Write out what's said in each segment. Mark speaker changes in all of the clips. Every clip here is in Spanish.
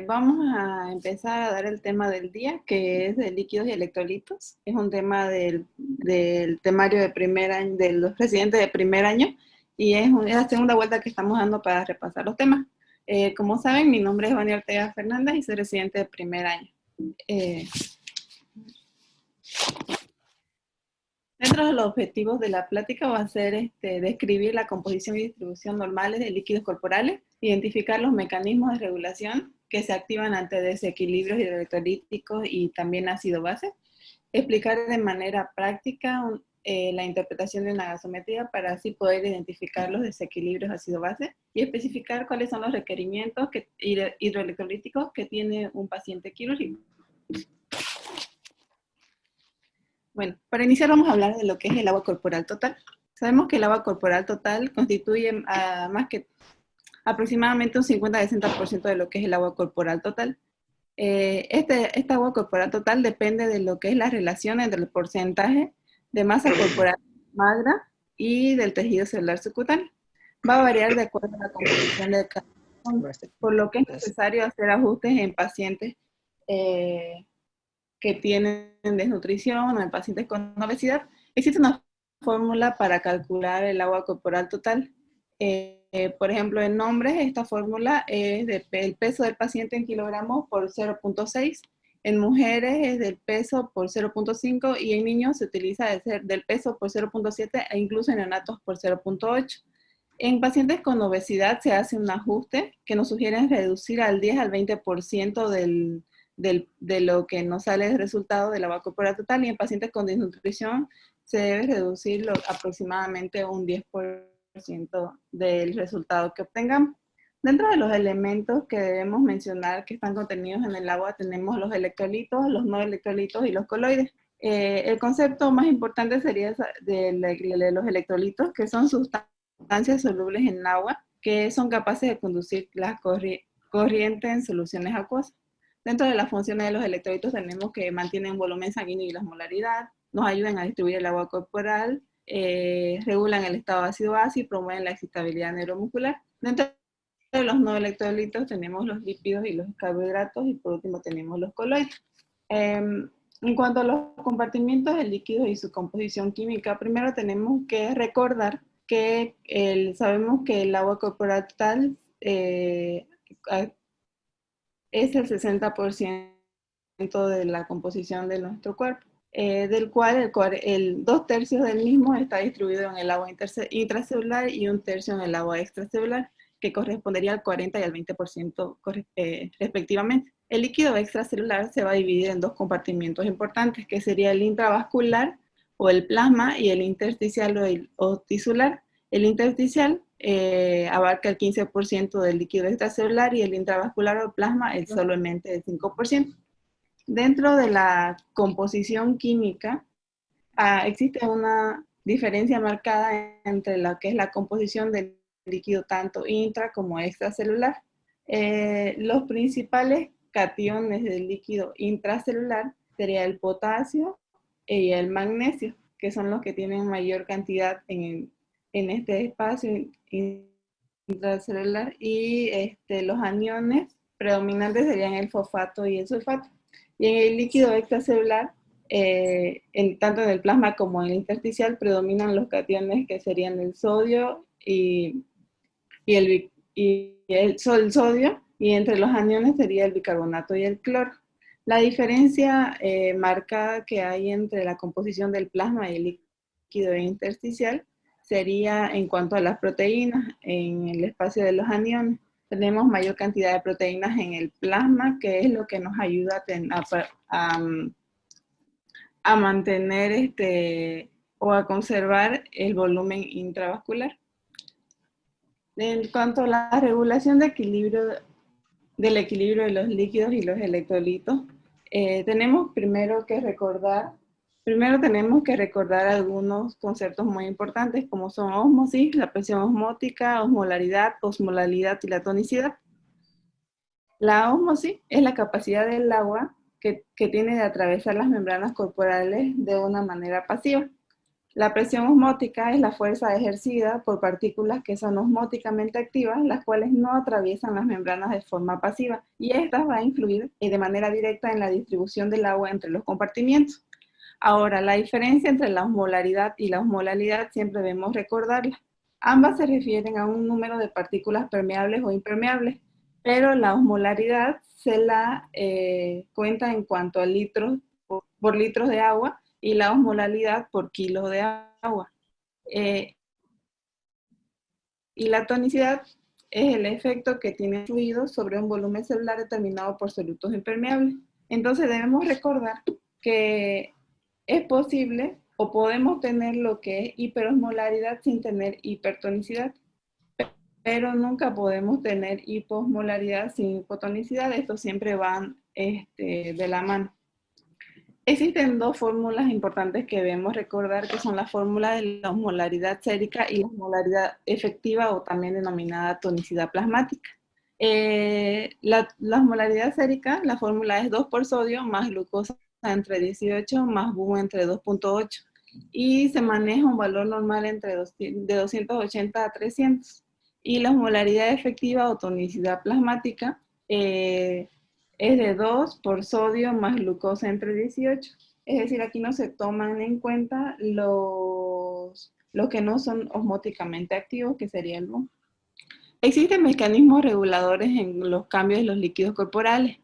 Speaker 1: Vamos a empezar a dar el tema del día, que es de líquidos y electrolitos. Es un tema del temario de primer año, de los residentes de primer año, y es la segunda vuelta que estamos dando para repasar los temas. Como saben, mi nombre es Vania Ortega Fernández y soy residente de primer año. Dentro de los objetivos de la plática va a ser describir la composición y distribución normales de líquidos corporales, identificar los mecanismos de regulación que se activan ante desequilibrios hidroelectrolíticos y también ácido-base, explicar de manera práctica la interpretación de una gasometría para así poder identificar los desequilibrios ácido-base y especificar cuáles son los requerimientos hidroelectrolíticos que tiene un paciente quirúrgico. Bueno, para iniciar vamos a hablar de lo que es el agua corporal total. Sabemos que el agua corporal total constituye aproximadamente un 50-60% de lo que es el agua corporal total. Esta agua corporal total depende de lo que es la relación entre el porcentaje de masa corporal magra y del tejido celular subcutáneo. Va a variar de acuerdo a la composición del cada uno, por lo que es necesario hacer ajustes en pacientes que tienen desnutrición o en pacientes con obesidad. Existe una fórmula para calcular el agua corporal total. Por ejemplo, en hombres esta fórmula es el peso del paciente en kilogramos por 0.6, en mujeres es del peso por 0.5 y en niños se utiliza del peso por 0.7 e incluso en neonatos por 0.8. En pacientes con obesidad se hace un ajuste que nos sugiere reducir al 10 al 20% de lo que nos sale el resultado del agua corporal total, y en pacientes con desnutrición se debe reducir aproximadamente un 10% del resultado que obtengamos. Dentro de los elementos que debemos mencionar que están contenidos en el agua tenemos los electrolitos, los no electrolitos y los coloides. El concepto más importante sería de los electrolitos, que son sustancias solubles en agua que son capaces de conducir las corrientes en soluciones acuosas. Dentro de las funciones de los electrolitos tenemos que mantienen volumen sanguíneo y la osmolaridad, nos ayudan a distribuir el agua corporal, regulan el estado ácido-base y promueven la excitabilidad neuromuscular. Dentro de los no electrolitos tenemos los lípidos y los carbohidratos, y por último tenemos los coloides. En cuanto a los compartimientos de líquidos y su composición química, primero tenemos que recordar que sabemos que el agua corporal total es el 60% de la composición de nuestro cuerpo, del cual el 2/3 del mismo está distribuido en el agua intracelular y 1/3 en el agua extracelular, que correspondería al 40 y al 20% respectivamente. El líquido extracelular se va a dividir en dos compartimientos importantes, que sería el intravascular o el plasma y el intersticial o tisular. El intersticial abarca el 15% del líquido extracelular y el intravascular o plasma solamente el 5%. Dentro de la composición química existe una diferencia marcada entre lo que es la composición del líquido tanto intra como extracelular. Los principales cationes del líquido intracelular sería el potasio y el magnesio, que son los que tienen mayor cantidad en este espacio intracelular, y los aniones predominantes serían el fosfato y el sulfato. Y en el líquido extracelular, tanto en el plasma como en el intersticial, predominan los cationes que serían el sodio y el sodio, y entre los aniones sería el bicarbonato y el cloro. La diferencia marcada que hay entre la composición del plasma y el líquido intersticial sería en cuanto a las proteínas en el espacio de los aniones. Tenemos mayor cantidad de proteínas en el plasma, que es lo que nos ayuda a mantener o a conservar el volumen intravascular. En cuanto a la regulación del equilibrio de los líquidos y los electrolitos, tenemos tenemos que recordar algunos conceptos muy importantes, como son ósmosis, la presión osmótica, osmolaridad y la tonicidad. La ósmosis es la capacidad del agua que tiene de atravesar las membranas corporales de una manera pasiva. La presión osmótica es la fuerza ejercida por partículas que son osmóticamente activas, las cuales no atraviesan las membranas de forma pasiva, y estas van a influir de manera directa en la distribución del agua entre los compartimientos. Ahora, la diferencia entre la osmolaridad y la osmolalidad siempre debemos recordarla. Ambas se refieren a un número de partículas permeables o impermeables, pero la osmolaridad se la cuenta en cuanto a litros por litros de agua y la osmolalidad por kilos de agua. Y la tonicidad es el efecto que tiene el fluido sobre un volumen celular determinado por solutos impermeables. Entonces debemos recordar que es posible o podemos tener lo que es hiperosmolaridad sin tener hipertonicidad, pero nunca podemos tener hiposmolaridad sin hipotonicidad. Estos siempre van de la mano. Existen dos fórmulas importantes que debemos recordar, que son la fórmula de la osmolaridad sérica y la osmolaridad efectiva, o también denominada tonicidad plasmática. La osmolaridad sérica, la fórmula es 2 por sodio más glucosa entre 18 más BU entre 2.8, y se maneja un valor normal de 280 a 300. Y la osmolaridad efectiva o tonicidad plasmática es de 2 por sodio más glucosa entre 18. Es decir, aquí no se toman en cuenta los que no son osmóticamente activos, que sería el BU. Existen mecanismos reguladores en los cambios de los líquidos corporales.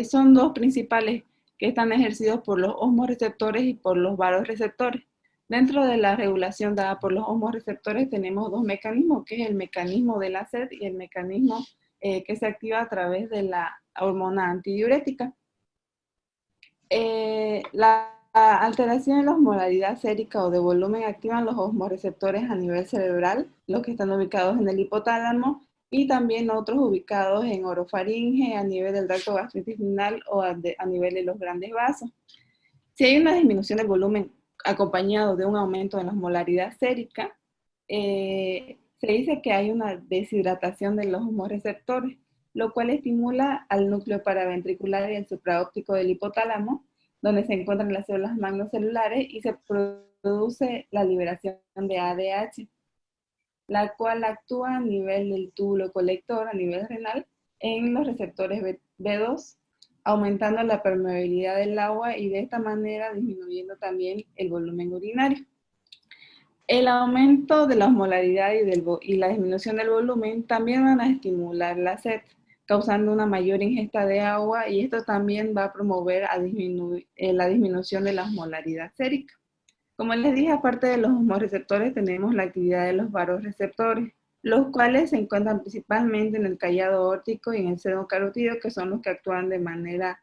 Speaker 1: Son dos principales, que están ejercidos por los osmoreceptores y por los vasoreceptores. Dentro de la regulación dada por los osmoreceptores tenemos dos mecanismos, que es el mecanismo de la sed y el mecanismo que se activa a través de la hormona antidiurética. La alteración en la osmolaridad sérica o de volumen activan los osmoreceptores a nivel cerebral, los que están ubicados en el hipotálamo, y también otros ubicados en orofaringe, a nivel del tracto gastrointestinal o a nivel de los grandes vasos. Si hay una disminución del volumen acompañado de un aumento en la osmolaridad sérica, se dice que hay una deshidratación de los osmoreceptores, lo cual estimula al núcleo paraventricular y el supraóptico del hipotálamo, donde se encuentran las células magnocelulares, y se produce la liberación de ADH, la cual actúa a nivel del túbulo colector, a nivel renal, en los receptores B2, aumentando la permeabilidad del agua y de esta manera disminuyendo también el volumen urinario. El aumento de la osmolaridad y la disminución del volumen también van a estimular la sed, causando una mayor ingesta de agua, y esto también va a promover la disminución de la osmolaridad sérica. Como les dije, aparte de los osmoreceptores, tenemos la actividad de los vasoreceptores, los cuales se encuentran principalmente en el callado aórtico y en el seno carótido, que son los que actúan de manera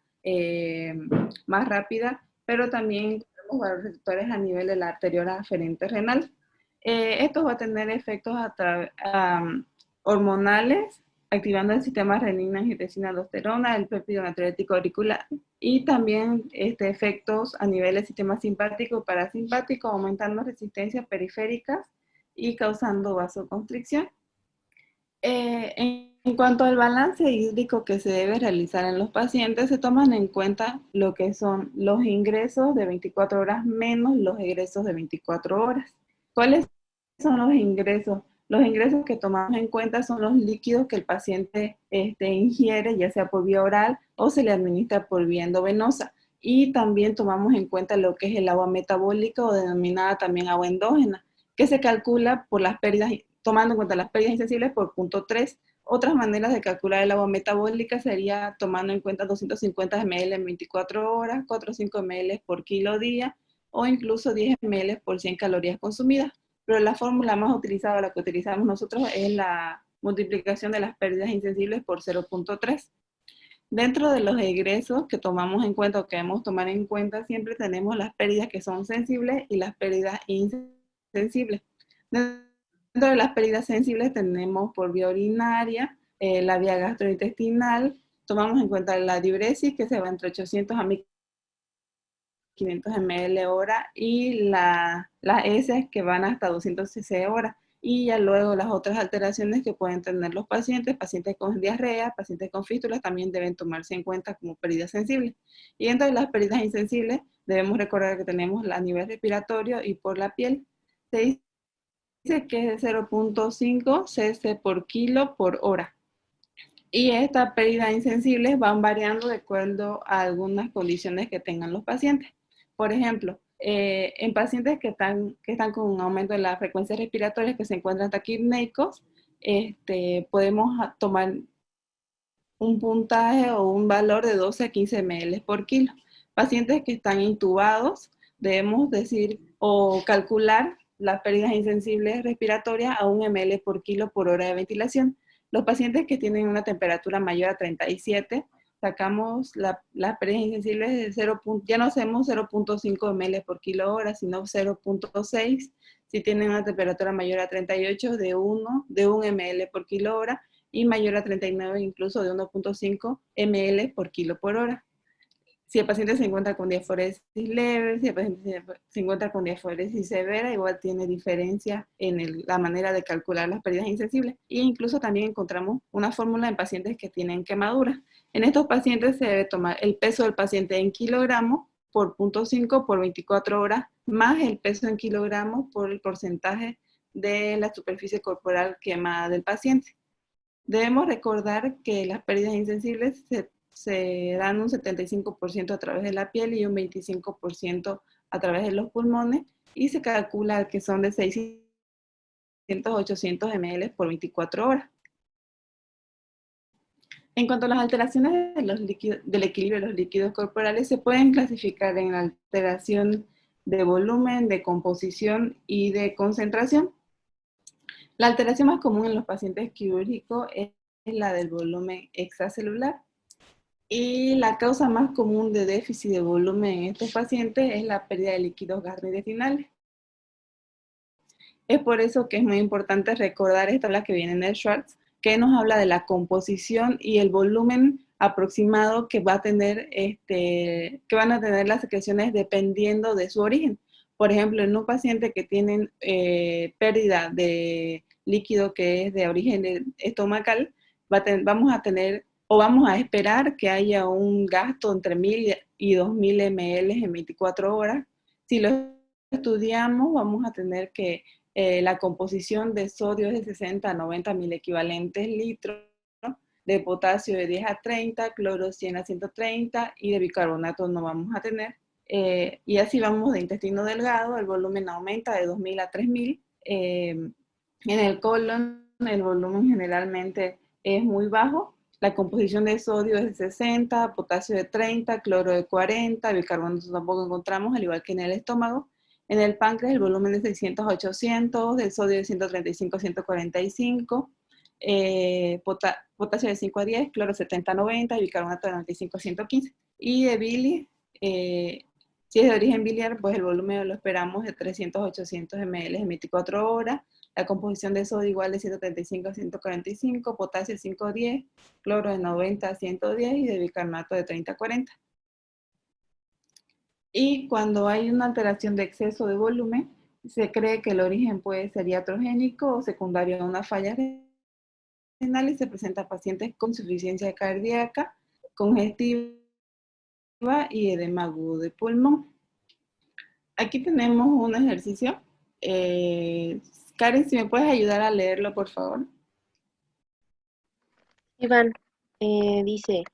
Speaker 1: más rápida, pero también los vasoreceptores a nivel de la arteriola aferente renal. Esto va a tener efectos hormonales, activando el sistema renina, angiotensina, aldosterona, el péptido natriurético auricular, y también efectos a nivel del sistema simpático y parasimpático, aumentando resistencias periféricas y causando vasoconstricción. En cuanto al balance hídrico que se debe realizar en los pacientes, se toman en cuenta lo que son los ingresos de 24 horas menos los egresos de 24 horas. ¿Cuáles son los ingresos? Los ingresos que tomamos en cuenta son los líquidos que el paciente ingiere, ya sea por vía oral o se le administra por vía endovenosa. Y también tomamos en cuenta lo que es el agua metabólica, o denominada también agua endógena, que se calcula por las pérdidas, tomando en cuenta las pérdidas insensibles por punto 3. Otras maneras de calcular el agua metabólica sería tomando en cuenta 250 ml en 24 horas, 4 o 5 ml por kilo día, o incluso 10 ml por 100 calorías consumidas. Pero la fórmula más utilizada, la que utilizamos nosotros, es la multiplicación de las pérdidas insensibles por 0.3. Dentro de los egresos que tomamos en cuenta o que debemos tomar en cuenta, siempre tenemos las pérdidas que son sensibles y las pérdidas insensibles. Dentro de las pérdidas sensibles tenemos por vía urinaria, la vía gastrointestinal, tomamos en cuenta la diuresis, que se va entre 800 a 1500 ml hora, y las heces, que van hasta 200 cc hora. Y ya luego las otras alteraciones que pueden tener los pacientes, pacientes con diarrea, pacientes con fístulas, también deben tomarse en cuenta como pérdidas sensibles. Y entre las pérdidas insensibles, debemos recordar que tenemos a nivel respiratorio y por la piel. Se dice que es de 0.5 cc por kilo por hora. Y estas pérdidas insensibles van variando de acuerdo a algunas condiciones que tengan los pacientes. Por ejemplo, en pacientes que están con un aumento de la frecuencia respiratoria, que se encuentran taquipnéicos, podemos tomar un puntaje o un valor de 12 a 15 ml por kilo. Pacientes que están intubados, debemos decir o calcular las pérdidas insensibles respiratorias a 1 ml por kilo por hora de ventilación. Los pacientes que tienen una temperatura mayor a 37, sacamos las pérdidas insensibles de 0, ya no hacemos 0.5 ml por kilo hora, sino 0.6. Si tienen una temperatura mayor a 38, de 1 ml por kilo hora, y mayor a 39 incluso de 1.5 ml por kilo por hora. Si el paciente se encuentra con diaforesis leve, si el paciente se encuentra con diaforesis severa, igual tiene diferencia en la manera de calcular las pérdidas insensibles. E incluso también encontramos una fórmula en pacientes que tienen quemadura. En estos pacientes se debe tomar el peso del paciente en kilogramos por 0.5 por 24 horas, más el peso en kilogramos por el porcentaje de la superficie corporal quemada del paciente. Debemos recordar que las pérdidas insensibles se dan un 75% a través de la piel y un 25% a través de los pulmones, y se calcula que son de 600 a 800 ml por 24 horas. En cuanto a las alteraciones del equilibrio de los líquidos corporales, se pueden clasificar en alteración de volumen, de composición y de concentración. La alteración más común en los pacientes quirúrgicos es la del volumen extracelular. Y la causa más común de déficit de volumen en estos pacientes es la pérdida de líquidos gastrointestinales. Es por eso que es muy importante recordar esta tabla que viene en el Schwartz, que nos habla de la composición y el volumen aproximado que va a tener, que van a tener las secreciones dependiendo de su origen. Por ejemplo, en un paciente que tienen pérdida de líquido que es de origen estomacal, vamos a tener o vamos a esperar que haya un gasto entre 1000 y 2000 ml en 24 horas. Si lo estudiamos, vamos a tener que la composición de sodio es de 60 a 90 mil equivalentes litros, de potasio de 10 a 30, cloro 100 a 130 y de bicarbonato no vamos a tener. Y así vamos de intestino delgado, el volumen aumenta de 2000 a 3000. En el colon el volumen generalmente es muy bajo. La composición de sodio es de 60, potasio de 30, cloro de 40, bicarbonato tampoco encontramos, al igual que en el estómago. En el páncreas el volumen de 600 a 800, del sodio de 135 a 145, potasio de 5 a 10, cloro 70 a 90 y bicarbonato de 95 a 115. Y de bilis, si es de origen biliar, pues el volumen lo esperamos de 300 a 800 ml en 24 horas. La composición de sodio igual de 135 a 145, potasio de 5 a 10, cloro de 90 a 110 y de bicarbonato de 30 a 40. Y cuando hay una alteración de exceso de volumen, se cree que el origen puede ser iatrogénico o secundario a una falla renal y se presenta a pacientes con insuficiencia cardíaca, congestiva y edema agudo de pulmón. Aquí tenemos un ejercicio. Karen, si me puedes ayudar a leerlo, por favor.
Speaker 2: Iván dice,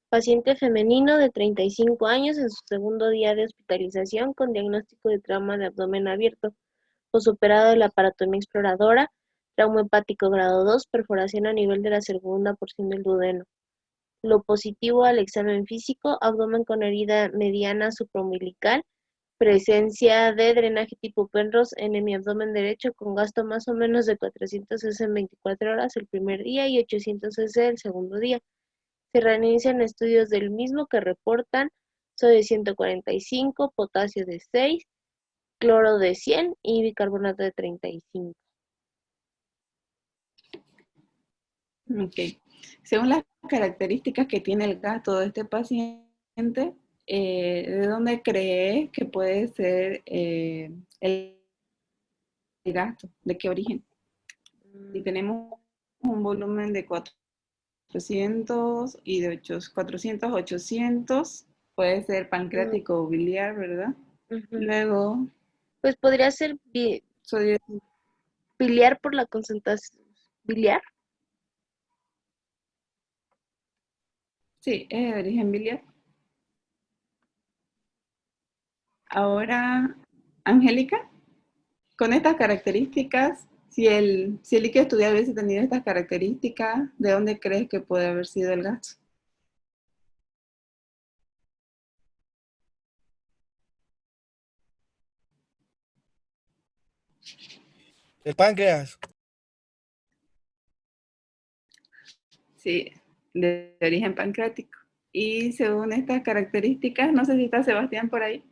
Speaker 2: paciente femenino de 35 años en su segundo día de hospitalización con diagnóstico de trauma de abdomen abierto, posoperado de la paratomía exploradora, trauma hepático grado 2, perforación a nivel de la segunda porción del duodeno. Lo positivo al examen físico, abdomen con herida mediana supraumbilical, presencia de drenaje tipo Penrose en mi abdomen derecho con gasto más o menos de 400 cc en 24 horas el primer día y 800 cc el segundo día. Se reinician estudios del mismo que reportan sodio de 145, potasio de 6, cloro de 100 y bicarbonato de 35.
Speaker 1: Ok. Según las características que tiene el gasto de este paciente, ¿de dónde crees que puede ser el gasto? ¿De qué origen? Si tenemos un volumen de 400 y de 400, 800, puede ser
Speaker 2: Mm,
Speaker 1: pancreático o biliar, ¿verdad?
Speaker 2: ujú.
Speaker 1: Luego,
Speaker 2: Pues podría ser
Speaker 1: sodio,
Speaker 2: biliar por la concentración. ¿Biliar?
Speaker 1: sí, es de origen biliar. Ahora, Angélica, con estas características, si el líquido estudiado hubiese tenido estas características, ¿de dónde crees que puede haber sido el gasto?
Speaker 3: El páncreas.
Speaker 1: Sí, de origen pancreático. Y según estas características, no sé si está Sebastián por ahí.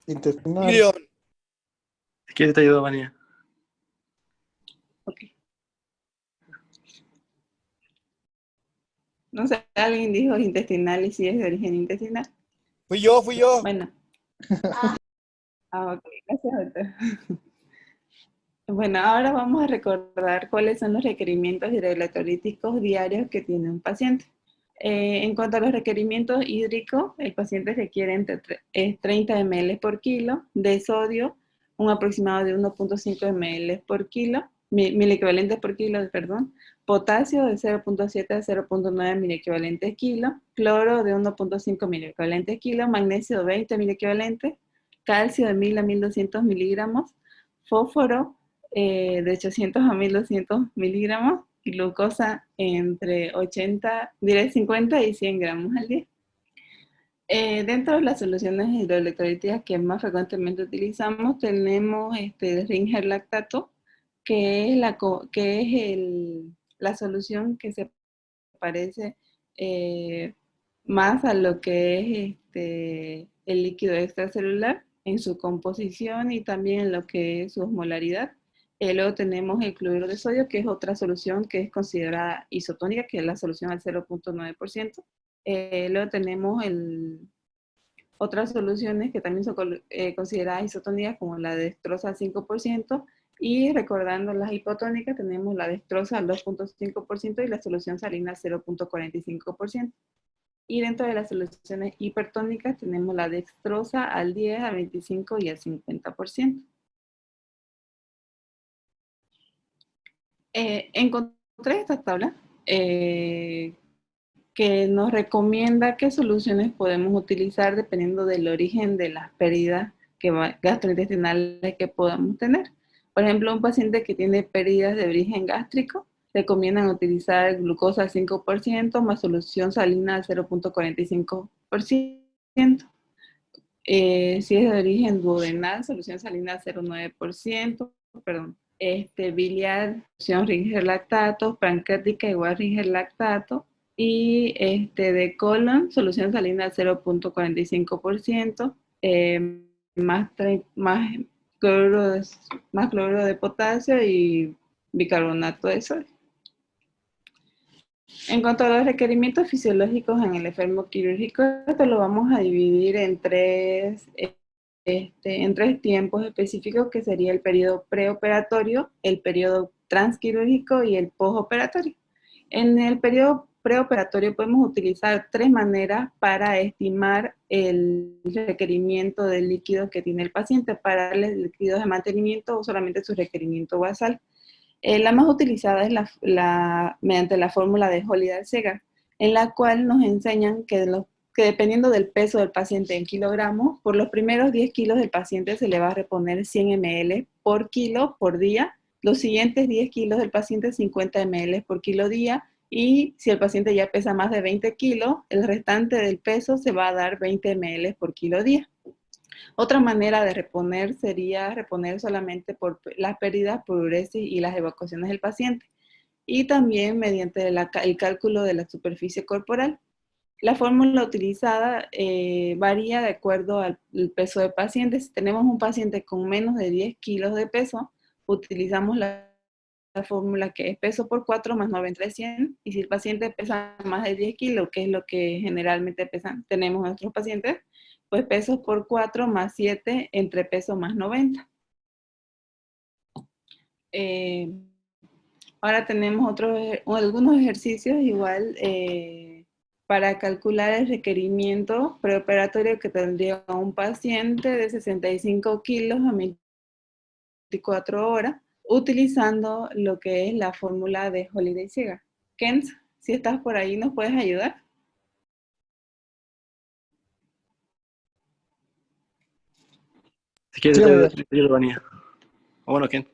Speaker 4: Intestinal.
Speaker 3: Ilion.
Speaker 5: Si quieres te ayudo, Vania.
Speaker 1: Ok. No sé, alguien dijo intestinal y si es de origen intestinal.
Speaker 3: Fui yo.
Speaker 1: Bueno. Ok, gracias, doctor. Bueno, ahora vamos a recordar cuáles son los requerimientos electrolíticos diarios que tiene un paciente. En cuanto a los requerimientos hídricos, el paciente requiere entre 30 ml por kilo de sodio, un aproximado de 1.5 ml por kilo, miliequivalentes por kilo, perdón, potasio de 0.7 a 0.9 miliequivalentes kilo, cloro de 1.5 miliequivalentes kilo, magnesio de 20 miliequivalentes, calcio de 1000 a 1200 miligramos, fósforo de 800 a 1200 miligramos, y glucosa entre 50 y 100 gramos al día. Dentro de las soluciones hidroelectrolíticas que más frecuentemente utilizamos, tenemos el Ringer lactato, que es la solución que se parece más a lo que es el líquido extracelular en su composición y también en lo que es su osmolaridad. Luego tenemos el cloruro de sodio, que es otra solución que es considerada isotónica, que es la solución al 0.9%. Luego tenemos otras soluciones que también son consideradas isotónicas, como la dextrosa al 5%, y recordando las hipotónicas, tenemos la dextrosa al 2.5% y la solución salina al 0.45%. Y dentro de las soluciones hipertónicas tenemos la dextrosa al 10, al 25 y al 50%. Encontré esta tabla que nos recomienda qué soluciones podemos utilizar dependiendo del origen de las pérdidas gastrointestinales que podamos tener. Por ejemplo, un paciente que tiene pérdidas de origen gástrico, recomiendan utilizar glucosa al 5% más solución salina al 0.45%. Si es de origen duodenal, solución salina al 0.9%, perdón. Biliar, solución Ringer lactato, pancreática igual Ringer lactato, y de colon, solución salina al 0.45%, más, más, más cloruro de potasio y bicarbonato de sodio. En cuanto a los requerimientos fisiológicos en el enfermo quirúrgico, esto lo vamos a dividir en tres tiempos específicos, que sería el periodo preoperatorio, el periodo transquirúrgico y el postoperatorio. En el periodo preoperatorio podemos utilizar tres maneras para estimar el requerimiento de líquidos que tiene el paciente, para darle líquidos de mantenimiento o solamente su requerimiento basal. La más utilizada es mediante la fórmula de Holiday-Segar, en la cual nos enseñan que dependiendo del peso del paciente en kilogramos, por los primeros 10 kilos del paciente se le va a reponer 100 ml por kilo por día, los siguientes 10 kilos del paciente 50 ml por kilo día, y si el paciente ya pesa más de 20 kilos, el restante del peso se va a dar 20 ml por kilo día. Otra manera de reponer sería reponer solamente por las pérdidas por uresis y las evacuaciones del paciente, y también mediante el cálculo de la superficie corporal. La fórmula utilizada varía de acuerdo al peso del paciente. Si tenemos un paciente con menos de 10 kilos de peso, utilizamos la fórmula que es peso por 4 más 9 entre 100, y si el paciente pesa más de 10 kilos, que es lo que generalmente tenemos nuestros pacientes, pues pesos por 4 más 7 entre pesos más 90. Ahora tenemos algunos ejercicios igual para calcular el requerimiento preoperatorio que tendría un paciente de 65 kilos a 24 horas, utilizando lo que es la fórmula de Holiday-Segar. Kent, si estás por ahí, ¿nos puedes ayudar?
Speaker 5: Si quieres,
Speaker 4: Sí, amiga.
Speaker 5: te ayudo, Vania. O bueno, ¿quién?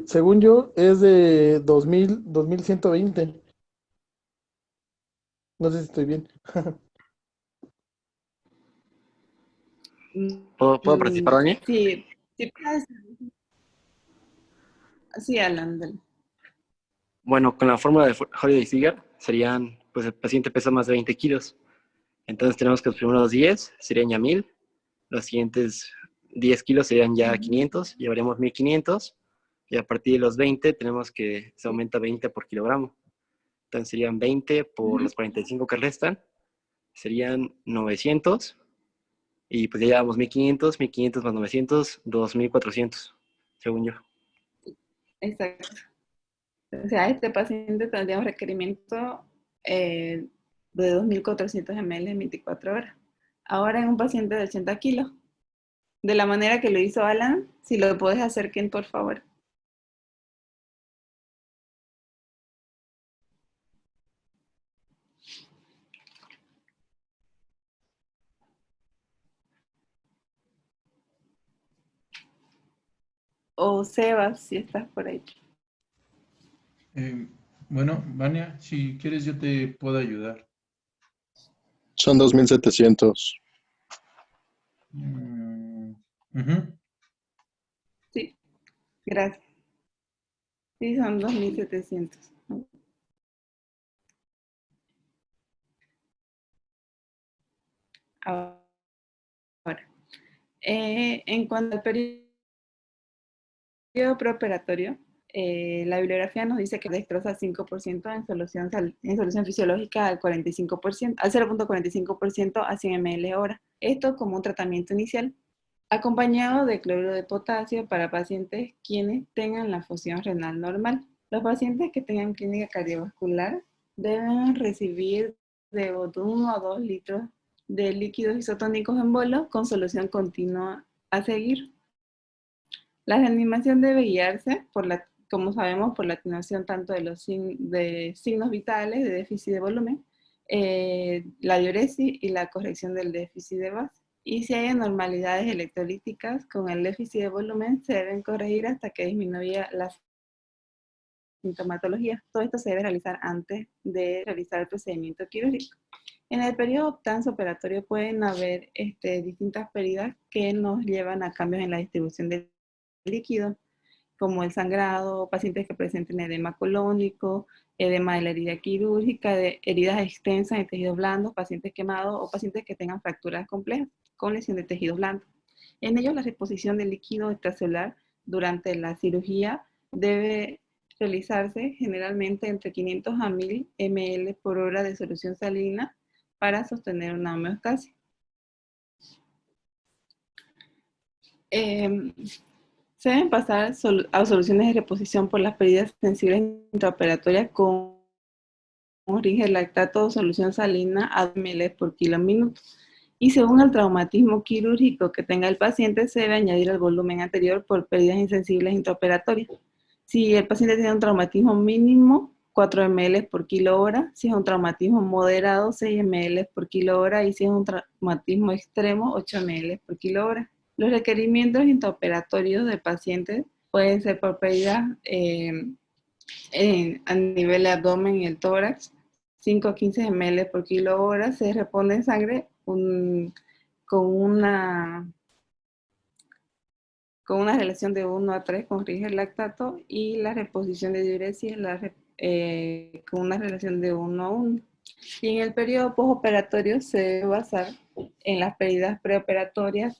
Speaker 4: Según yo, es de 2120. No sé si estoy bien.
Speaker 5: ¿Puedo participar, Vania?
Speaker 1: Sí, sí, sí, Alan, dale.
Speaker 5: Bueno, con la fórmula de Holiday-Segar serían, pues el paciente pesa más de 20 kilos. Entonces tenemos que los primeros 10 serían ya 1000, los siguientes 10 kilos serían ya 500, llevaríamos 1500, y a partir de los 20 tenemos que se aumenta 20 por kilogramo. Entonces serían 20 por los 45 que restan, serían 900, y pues ya llevamos 1500, 1500 más 900, 2400, según yo.
Speaker 1: Exacto. O sea, este paciente tendría un requerimiento de 2.400 ml en 24 horas. Ahora en un paciente de 80 kilos, de la manera que lo hizo Alan, si lo puedes hacer, Ken, por favor. O Sebas, si estás por ahí.
Speaker 6: Bueno, Vania, si quieres yo te puedo ayudar.
Speaker 7: Son 2700.
Speaker 6: Ujú.
Speaker 1: Sí, gracias. Sí, son 2.700. Ahora, en cuanto al periodo preoperatorio, la bibliografía nos dice que destroza 5% en solución fisiológica al 45%, al 0.45% a 100 ml hora. Esto como un tratamiento inicial, acompañado de cloruro de potasio para pacientes quienes tengan la función renal normal. Los pacientes que tengan clínica cardiovascular deben recibir de 1 a 2 litros de líquidos isotónicos en bolo con solución continua a seguir. La reanimación debe guiarse, como sabemos, por la atenuación tanto de signos vitales, de déficit de volumen, la diuresis y la corrección del déficit de base. Y si hay anormalidades electrolíticas con el déficit de volumen, se deben corregir hasta que disminuya la sintomatología. Todo esto se debe realizar antes de realizar el procedimiento quirúrgico. En el periodo transoperatorio pueden haber distintas pérdidas que nos llevan a cambios en la distribución del líquido, como el sangrado, pacientes que presenten edema colónico, edema de la herida quirúrgica, de heridas extensas en tejidos blandos, pacientes quemados o pacientes que tengan fracturas complejas con lesión de tejidos blandos. En ellos la reposición del líquido extracelular durante la cirugía debe realizarse generalmente entre 500 a 1000 ml por hora de solución salina para sostener una homeostasis. Se deben pasar a soluciones de reposición por las pérdidas sensibles intraoperatorias con ringer lactato o solución salina a 2 ml por kilo minuto. Y según el traumatismo quirúrgico que tenga el paciente, se debe añadir el volumen anterior por pérdidas insensibles intraoperatorias. Si el paciente tiene un traumatismo mínimo, 4 ml por kilo hora. Si es un traumatismo moderado, 6 ml por kilo hora. Y si es un traumatismo extremo, 8 ml por kilo hora. Los requerimientos intraoperatorios de pacientes pueden ser por pérdidas a nivel de abdomen y el tórax, 5 a 15 ml por kilo hora. Se repone en sangre con una relación de 1 a 3 con ringer lactato, y la reposición de diuresis con una relación de 1 a 1. Y en el periodo postoperatorio se debe basar en las pérdidas preoperatorias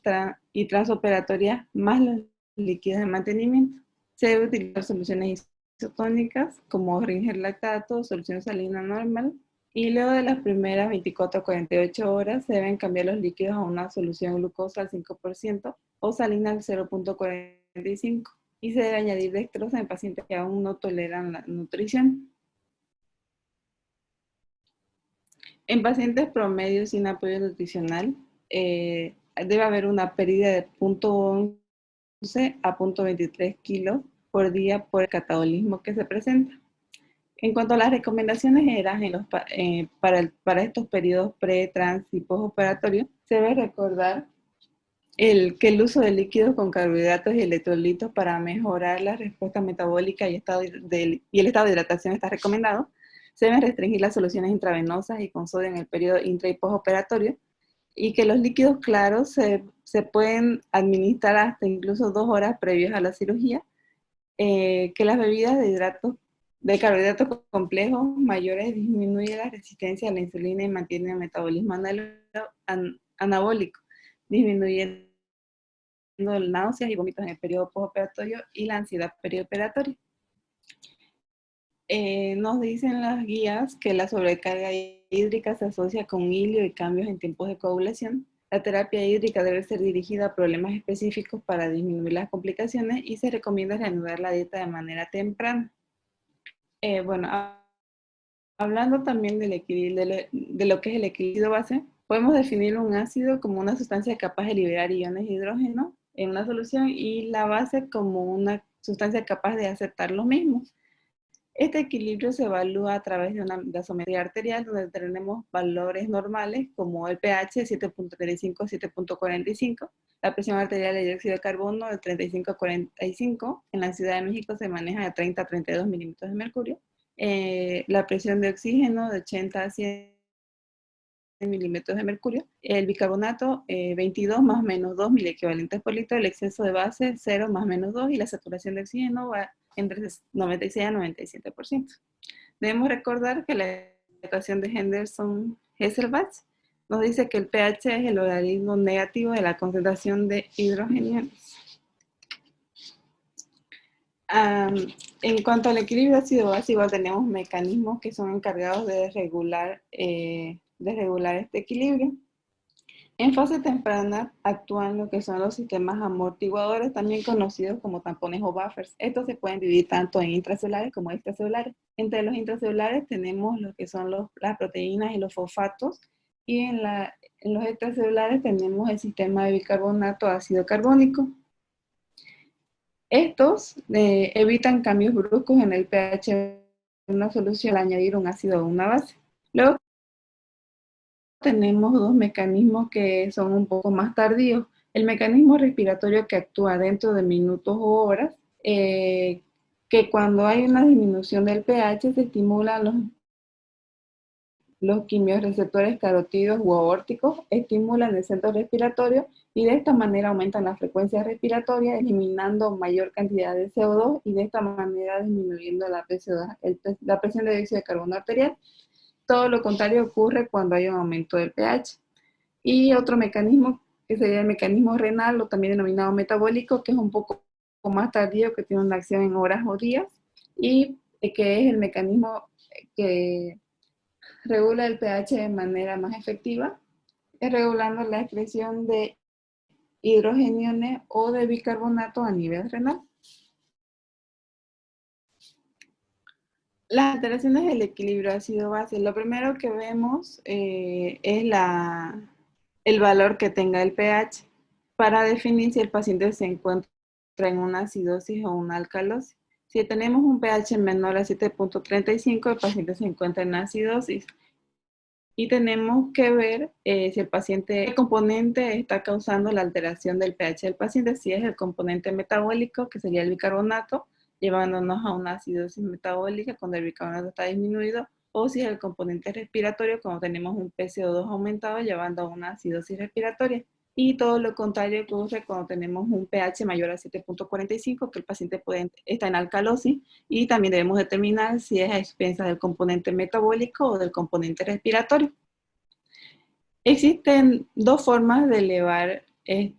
Speaker 1: y transoperatorias más los líquidos de mantenimiento. Se debe utilizar soluciones isotónicas como ringer lactato, solución salina normal, Y luego de las primeras 24 a 48 horas se deben cambiar los líquidos a una solución glucosa al 5% o salina al 0,45 y se debe añadir dextrosa en pacientes que aún no toleran la nutrición. En pacientes promedio sin apoyo nutricional debe haber una pérdida de 0,11 a 0,23 kilos por día por el catabolismo que se presenta. En cuanto a las recomendaciones generales para estos periodos pre, trans y postoperatorios, se debe recordar que el uso de líquidos con carbohidratos y electrolitos para mejorar la respuesta metabólica y el estado de hidratación está recomendado. Se deben restringir las soluciones intravenosas y con sodio en el periodo intra y postoperatorio, y que los líquidos claros se pueden administrar hasta incluso 2 horas previas a la cirugía, que las bebidas de carbohidratos complejos mayores disminuyen la resistencia a la insulina y mantienen el metabolismo anabólico, disminuyendo náuseas y vómitos en el periodo postoperatorio y la ansiedad perioperatoria. Nos dicen las guías que la sobrecarga hídrica se asocia con hilio y cambios en tiempos de coagulación. La terapia hídrica debe ser dirigida a problemas específicos para disminuir las complicaciones y se recomienda reanudar la dieta de manera temprana. Bueno, hablando también de lo que es el equilibrio base, podemos definir un ácido como una sustancia capaz de liberar iones de hidrógeno en una solución y la base como una sustancia capaz de aceptar los mismos. Este equilibrio se evalúa a través de una gasometría arterial donde tenemos valores normales como el pH 7.35 a 7.45, la presión arterial de dióxido de carbono de 35 a 45, en la Ciudad de México se maneja de 30 a 32 milímetros de mercurio, la presión de oxígeno de 80 a 100 milímetros de mercurio, el bicarbonato 22 más menos 2 miliequivalentes por litro, el exceso de base 0 más menos 2 y la saturación de oxígeno va entre 96 a 97%. Debemos recordar que la ecuación de Henderson-Hasselbalch nos dice que el pH es el logaritmo negativo de la concentración de hidrogeniones. En cuanto al equilibrio ácido-base, igual tenemos mecanismos que son encargados de regular este equilibrio. En fase temprana actúan lo que son los sistemas amortiguadores, también conocidos como tampones o buffers. Estos se pueden dividir tanto en intracelulares como extracelulares. Entre los intracelulares tenemos lo que son las proteínas y los fosfatos, y en los extracelulares tenemos el sistema de bicarbonato ácido carbónico. Estos evitan cambios bruscos en el pH de una solución al añadir un ácido o una base. Luego tenemos dos mecanismos que son un poco más tardíos. El mecanismo respiratorio que actúa dentro de minutos o horas, que cuando hay una disminución del pH se estimulan los quimiorreceptores carotídeos u aórticos, estimulan el centro respiratorio y de esta manera aumentan la frecuencia respiratoria, eliminando mayor cantidad de CO2 y de esta manera disminuyendo la presión de dióxido de carbono arterial. Todo lo contrario ocurre cuando hay un aumento del pH. Y otro mecanismo, que sería el mecanismo renal, o también denominado metabólico, que es un poco más tardío, que tiene una acción en horas o días, y que es el mecanismo que regula el pH de manera más efectiva, regulando la excreción de hidrogeniones o de bicarbonato a nivel renal. Las alteraciones del equilibrio ácido-base, lo primero que vemos es el valor que tenga el pH para definir si el paciente se encuentra en una acidosis o una alcalosis. Si tenemos un pH menor a 7.35, el paciente se encuentra en acidosis. Y tenemos que ver si el componente está causando la alteración del pH del paciente, si es el componente metabólico, que sería el bicarbonato, llevándonos a una acidosis metabólica cuando el bicarbonato está disminuido, o si es el componente respiratorio, cuando tenemos un PCO2 aumentado, llevando a una acidosis respiratoria. Y todo lo contrario ocurre cuando tenemos un pH mayor a 7.45, que el paciente está en alcalosis, y también debemos determinar si es a expensas del componente metabólico o del componente respiratorio. Existen dos formas de elevar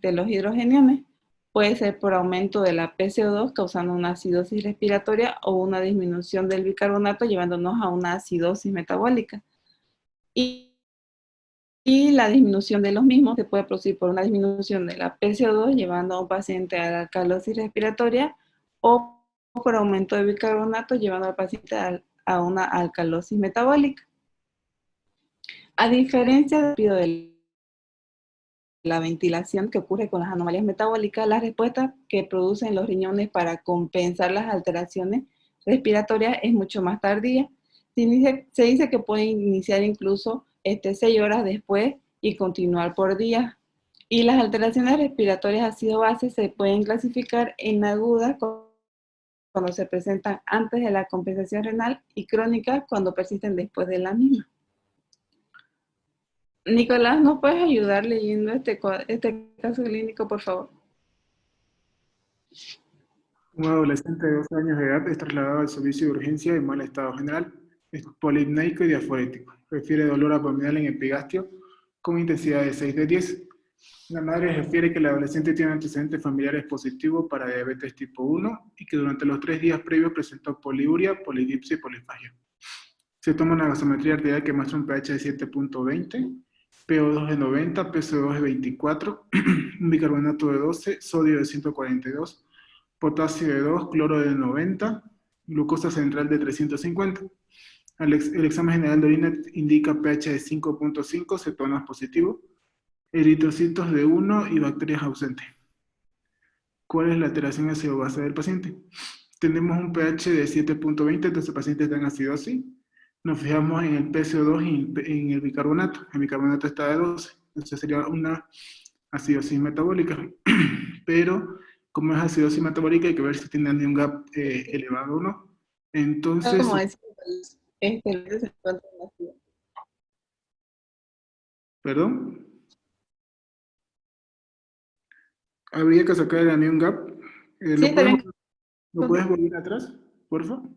Speaker 1: los hidrogeniones. Puede ser por aumento de la PCO2 causando una acidosis respiratoria o una disminución del bicarbonato llevándonos a una acidosis metabólica. y la disminución de los mismos se puede producir por una disminución de la PCO2 llevando a un paciente a la alcalosis respiratoria o por aumento de bicarbonato llevando al paciente a una alcalosis metabólica. A diferencia de la ventilación que ocurre con las anomalías metabólicas, la respuesta que producen los riñones para compensar las alteraciones respiratorias es mucho más tardía. Se dice que puede iniciar incluso 6 horas después y continuar por días. Y las alteraciones respiratorias ácido-base se pueden clasificar en agudas cuando se presentan antes de la compensación renal y crónicas cuando persisten después de la misma. Nicolás, ¿nos puedes ayudar leyendo este caso clínico, por favor?
Speaker 8: Un adolescente de 12 años de edad es trasladado al servicio de urgencia en mal estado general. Es polipneico y diaforético. Refiere dolor abdominal en epigastrio con intensidad de 6 de 10. La madre refiere que el adolescente tiene antecedentes familiares positivos para diabetes tipo 1 y que durante los 3 días previos presentó poliuria, polidipsia y polifagia. Se toma una gasometría arterial que muestra un pH de 7.20, PO2 de 90, PCO2 de 24, un bicarbonato de 12, sodio de 142, potasio de 2, cloro de 90, glucosa central de 350. El examen general de orina indica pH de 5.5, cetonas positivo, eritrocitos de 1 y bacterias ausentes. ¿Cuál es la alteración ácido-base del paciente? Tenemos un pH de 7.20, entonces el paciente está en acidosis. Nos fijamos en el PCO2 y en el bicarbonato. El bicarbonato está de 12, entonces sería una acidosis metabólica. Pero, como es acidosis metabólica, hay que ver si tiene anion gap elevado o no. Entonces,
Speaker 1: Como decía, se encuentra en la ciudad.
Speaker 8: ¿perdón? Habría que sacar el anion gap.
Speaker 1: Sí, está bien.
Speaker 8: ¿Lo puedes volver atrás, por favor?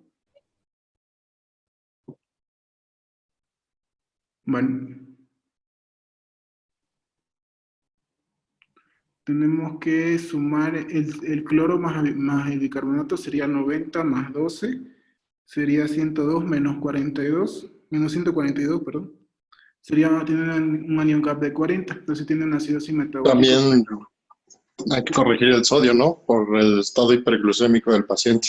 Speaker 8: Bueno. Tenemos que sumar el cloro más el bicarbonato, sería 90 más 12, sería 102 menos 42, menos 142, perdón. Tiene un anion gap de 40, entonces tiene una acidosis metabólica.
Speaker 7: También hay que corregir el sodio, ¿no? Por el estado hiperglucémico del paciente.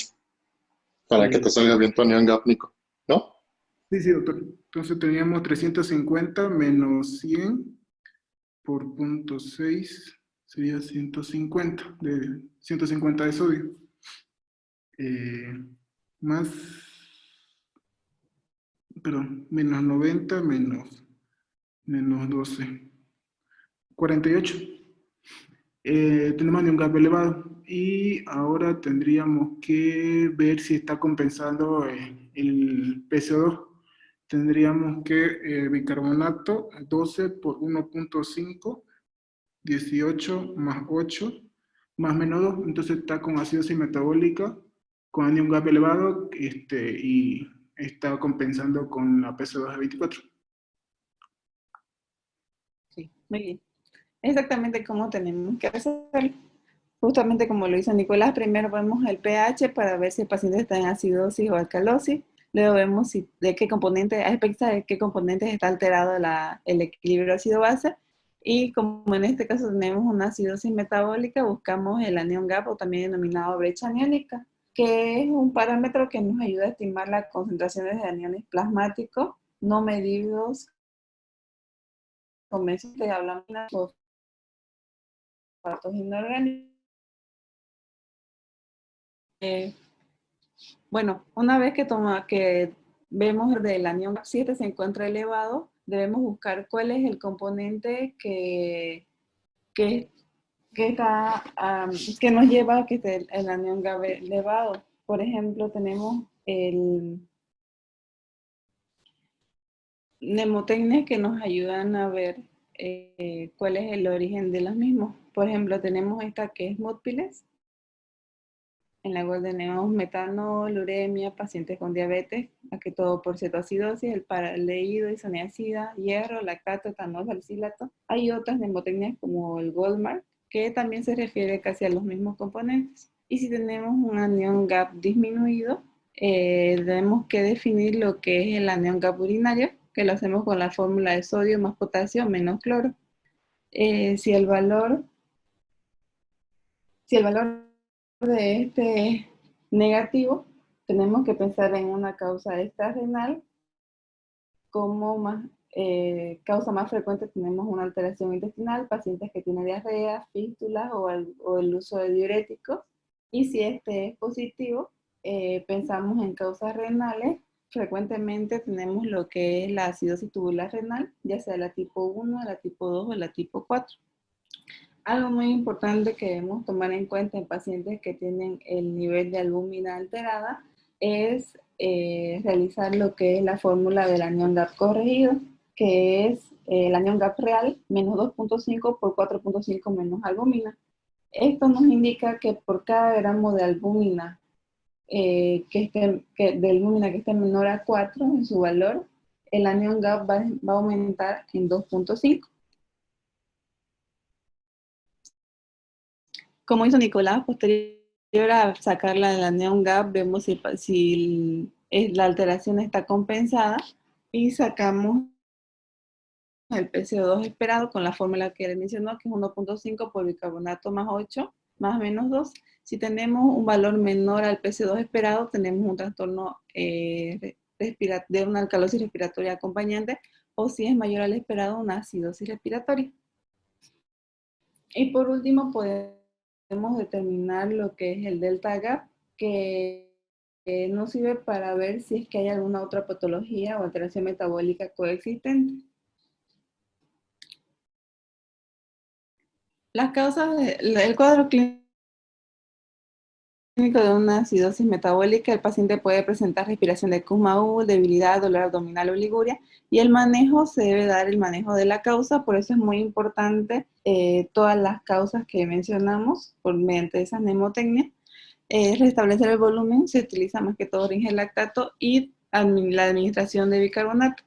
Speaker 7: Para que te salga bien tu anion gap, Nico, ¿no?
Speaker 8: Sí, doctor. Entonces teníamos 350 menos 100 por 0.6, sería 150 de sodio. Más, perdón, menos 90 menos 12, 48. Tenemos un gap elevado y ahora tendríamos que ver si está compensando el PCO2. Tendríamos que bicarbonato 12 por 1.5, 18 más 8, más menos 2, entonces está con acidosis metabólica, con anion gap elevado y está compensando con la PCO2 de 24.
Speaker 1: Sí, muy bien. Exactamente cómo tenemos que hacerlo. Justamente como lo hizo Nicolás, primero vemos el pH para ver si el paciente está en acidosis o alcalosis. Luego vemos de qué componente, a expectativa de qué componentes está alterado el equilibrio ácido-base. Y como en este caso tenemos una acidosis metabólica, buscamos el anion gap o también denominado brecha aniónica, que es un parámetro que nos ayuda a estimar las concentraciones de aniones plasmáticos no medidos con meses de hablamina o fosfatos inorgánicos. Bueno, una vez que vemos del anion gap 7 se encuentra elevado, debemos buscar cuál es el componente que nos lleva a que esté el anion gap elevado. Por ejemplo, tenemos el mnemotecnias que nos ayudan a ver cuál es el origen de los mismos. Por ejemplo, tenemos esta que es Moodpiles, en la cual tenemos metanol, uremia, pacientes con diabetes, más que todo por cetoacidosis, el paraleído, isoniazida, hierro, lactato, etanol, salicilato. Hay otras mnemotecnias como el Goldmark, que también se refiere casi a los mismos componentes. Y si tenemos un anion gap disminuido, tenemos que definir lo que es el anion gap urinario, que lo hacemos con la fórmula de sodio más potasio menos cloro. Si el valor de este es negativo, tenemos que pensar en una causa extrarrenal. Como causa más frecuente tenemos una alteración intestinal, pacientes que tienen diarrea, fístulas o el uso de diuréticos. Y si este es positivo, pensamos en causas renales. Frecuentemente tenemos lo que es la acidosis tubular renal, ya sea la tipo 1, la tipo 2 o la tipo 4. Algo muy importante que debemos tomar en cuenta en pacientes que tienen el nivel de albúmina alterada es realizar lo que es la fórmula del anión GAP corregido, que es el anión GAP real menos 2.5 por 4.5 menos albúmina. Esto nos indica que por cada gramo de albúmina de albúmina que esté menor a 4 en su valor, el anión GAP va a aumentar en 2.5. Como hizo Nicolás, posterior a sacarla del anión GAP, vemos si la alteración está compensada y sacamos el PCO2 esperado con la fórmula que él mencionó, que es 1.5 por bicarbonato más 8 más menos 2. Si tenemos un valor menor al PCO2 esperado, tenemos un trastorno de una alcalosis respiratoria acompañante, o si es mayor al esperado, una acidosis respiratoria. Y por último, podemos determinar lo que es el delta GAP, que nos sirve para ver si es que hay alguna otra patología o alteración metabólica coexistente. Las causas del cuadro clínico de una acidosis metabólica, el paciente puede presentar respiración de Kussmaul, debilidad, dolor abdominal o oliguria, y el manejo se debe dar el manejo de la causa. Por eso es muy importante todas las causas que mencionamos mediante esa mnemotecnia. Restablecer el volumen, se utiliza más que todo lactato, y la administración de bicarbonato.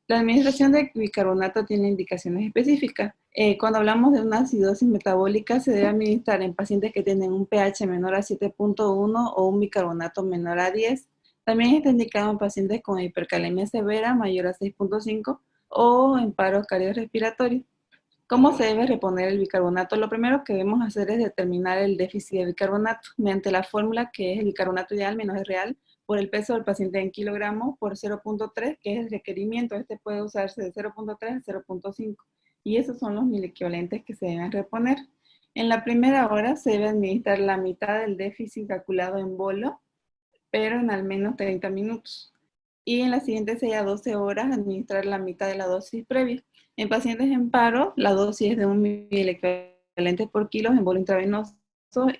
Speaker 1: La administración de bicarbonato tiene indicaciones específicas. Cuando hablamos de una acidosis metabólica, se debe administrar en pacientes que tienen un pH menor a 7.1 o un bicarbonato menor a 10. También está indicado en pacientes con hipercalemia severa mayor a 6.5 o en paro cardiorrespiratorio. ¿Cómo se debe reponer el bicarbonato? Lo primero que debemos hacer es determinar el déficit de bicarbonato mediante la fórmula que es el bicarbonato ideal menos el real por el peso del paciente en kilogramos por 0.3, que es el requerimiento. Este puede usarse de 0.3 a 0.5. Y esos son los equivalentes que se deben reponer. En la primera hora se debe administrar la mitad del déficit calculado en bolo, pero en al menos 30 minutos. Y en las siguientes 6 a 12 horas administrar la mitad de la dosis previa. En pacientes en paro, la dosis es de 1 miliequivalente por kilo en bolo intravenoso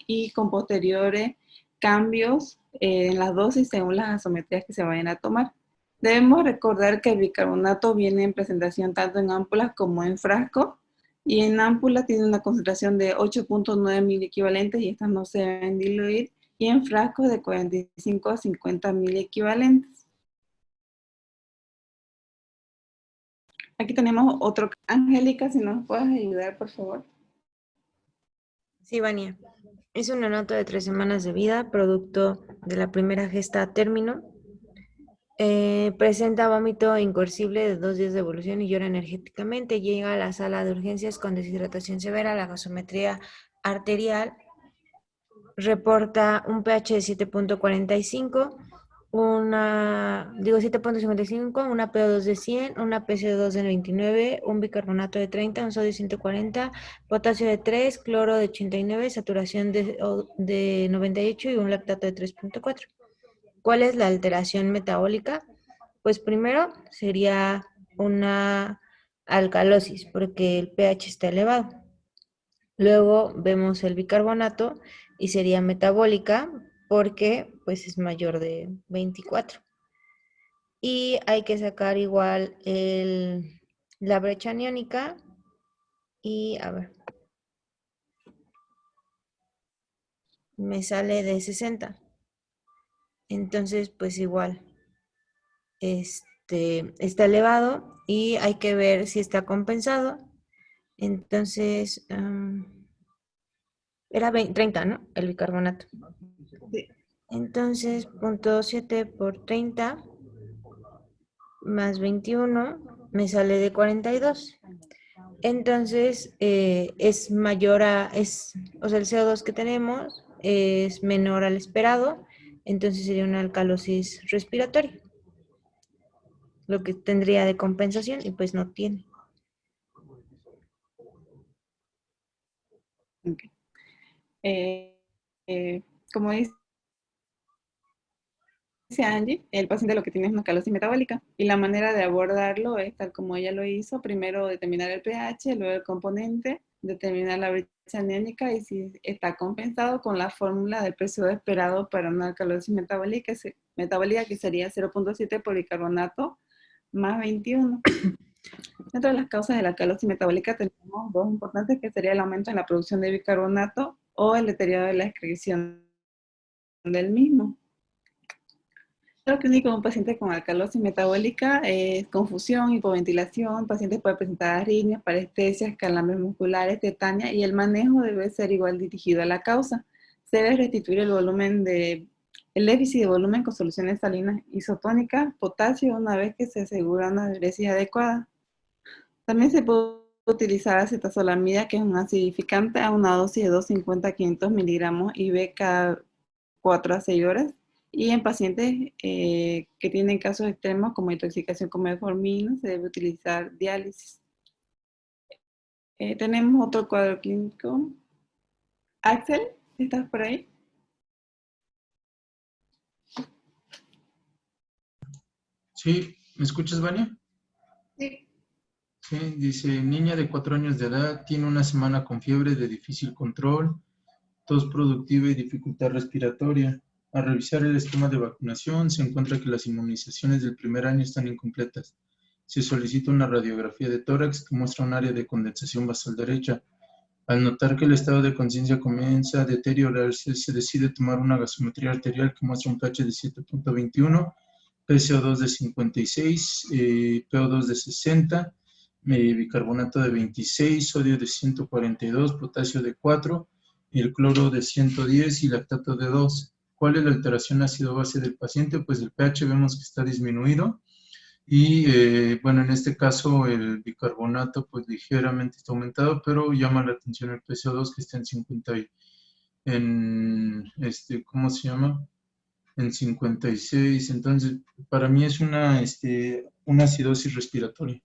Speaker 1: y con posteriores cambios en las dosis según las asometrías que se vayan a tomar. Debemos recordar que el bicarbonato viene en presentación tanto en ámpulas como en frasco, y en ámpulas tiene una concentración de 8.9 miliequivalentes y estas no se deben diluir, y en frascos de 45 a 50 miliequivalentes. Aquí tenemos otro. Angélica, si nos puedes ayudar, por favor.
Speaker 9: Sí, Vania. Es un neonato de 3 semanas de vida, producto de la primera gesta a término. Presenta vómito incoercible de 2 días de evolución y llora energéticamente. Llega a la sala de urgencias con deshidratación severa, la gasometría arterial reporta un pH de 7.45, 7.55, una PO2 de 100, una PCO2 de 29, un bicarbonato de 30, un sodio 140, potasio de 3, cloro de 89, saturación de 98 y un lactato de 3.4. ¿Cuál es la alteración metabólica? Pues primero sería una alcalosis, porque el pH está elevado. Luego vemos el bicarbonato y sería metabólica porque pues es mayor de 24. Y hay que sacar igual la brecha aniónica y a ver, me sale de 60. Entonces pues igual está elevado y hay que ver si está compensado. Entonces era 30, ¿no? El bicarbonato.
Speaker 1: Sí.
Speaker 9: Entonces, 0.7 por 30 más 21 me sale de 42. Entonces, es mayor o sea, el CO2 que tenemos es menor al esperado, entonces sería una alcalosis respiratoria, lo que tendría de compensación y pues no tiene.
Speaker 1: Ok. Como dice Angie, el paciente lo que tiene es una calosis metabólica y la manera de abordarlo es tal como ella lo hizo, primero determinar el pH, luego el componente, determinar la brecha aniónica y si está compensado con la fórmula del PCO esperado para una alcalosis metabólica que sería 0.7 por bicarbonato más 21. Dentro de las causas de la alcalosis metabólica tenemos dos importantes que sería el aumento en la producción de bicarbonato o el deterioro de la excreción del mismo. Lo clínico de un paciente con alcalosis metabólica es confusión, hipoventilación, el paciente puede presentar arritmias, parestesias, calambres musculares, tetania y el manejo debe ser igual dirigido a la causa. Se debe restituir el déficit de volumen con soluciones salinas isotónicas, potasio, una vez que se asegura una diuresis adecuada. También se puede utilizar acetazolamida, que es un acidificante, a una dosis de 250 a 500 miligramos IV cada 4 a 6 horas. Y en pacientes que tienen casos extremos como intoxicación con metformina, se debe utilizar diálisis. Tenemos otro cuadro clínico. Axel, ¿estás por ahí?
Speaker 6: Sí, ¿me escuchas, Vania?
Speaker 1: Sí.
Speaker 6: Sí, dice, niña de 4 años de edad, tiene una semana con fiebre de difícil control, tos productiva y dificultad respiratoria. Al revisar el esquema de vacunación, se encuentra que las inmunizaciones del primer año están incompletas. Se solicita una radiografía de tórax que muestra un área de condensación basal derecha. Al notar que el estado de conciencia comienza a deteriorarse, se decide tomar una gasometría arterial que muestra un pH de 7.21, PCO2 de 56, PO2 de 60, bicarbonato de 26, sodio de 142, potasio de 4, y el cloro de 110 y lactato de 2. ¿Cuál es la alteración ácido-base del paciente? Pues el pH vemos que está disminuido y bueno, en este caso el bicarbonato pues ligeramente está aumentado, pero llama la atención el PCO2 que está en 50 ¿cómo se llama? En 56, entonces para mí es una acidosis respiratoria.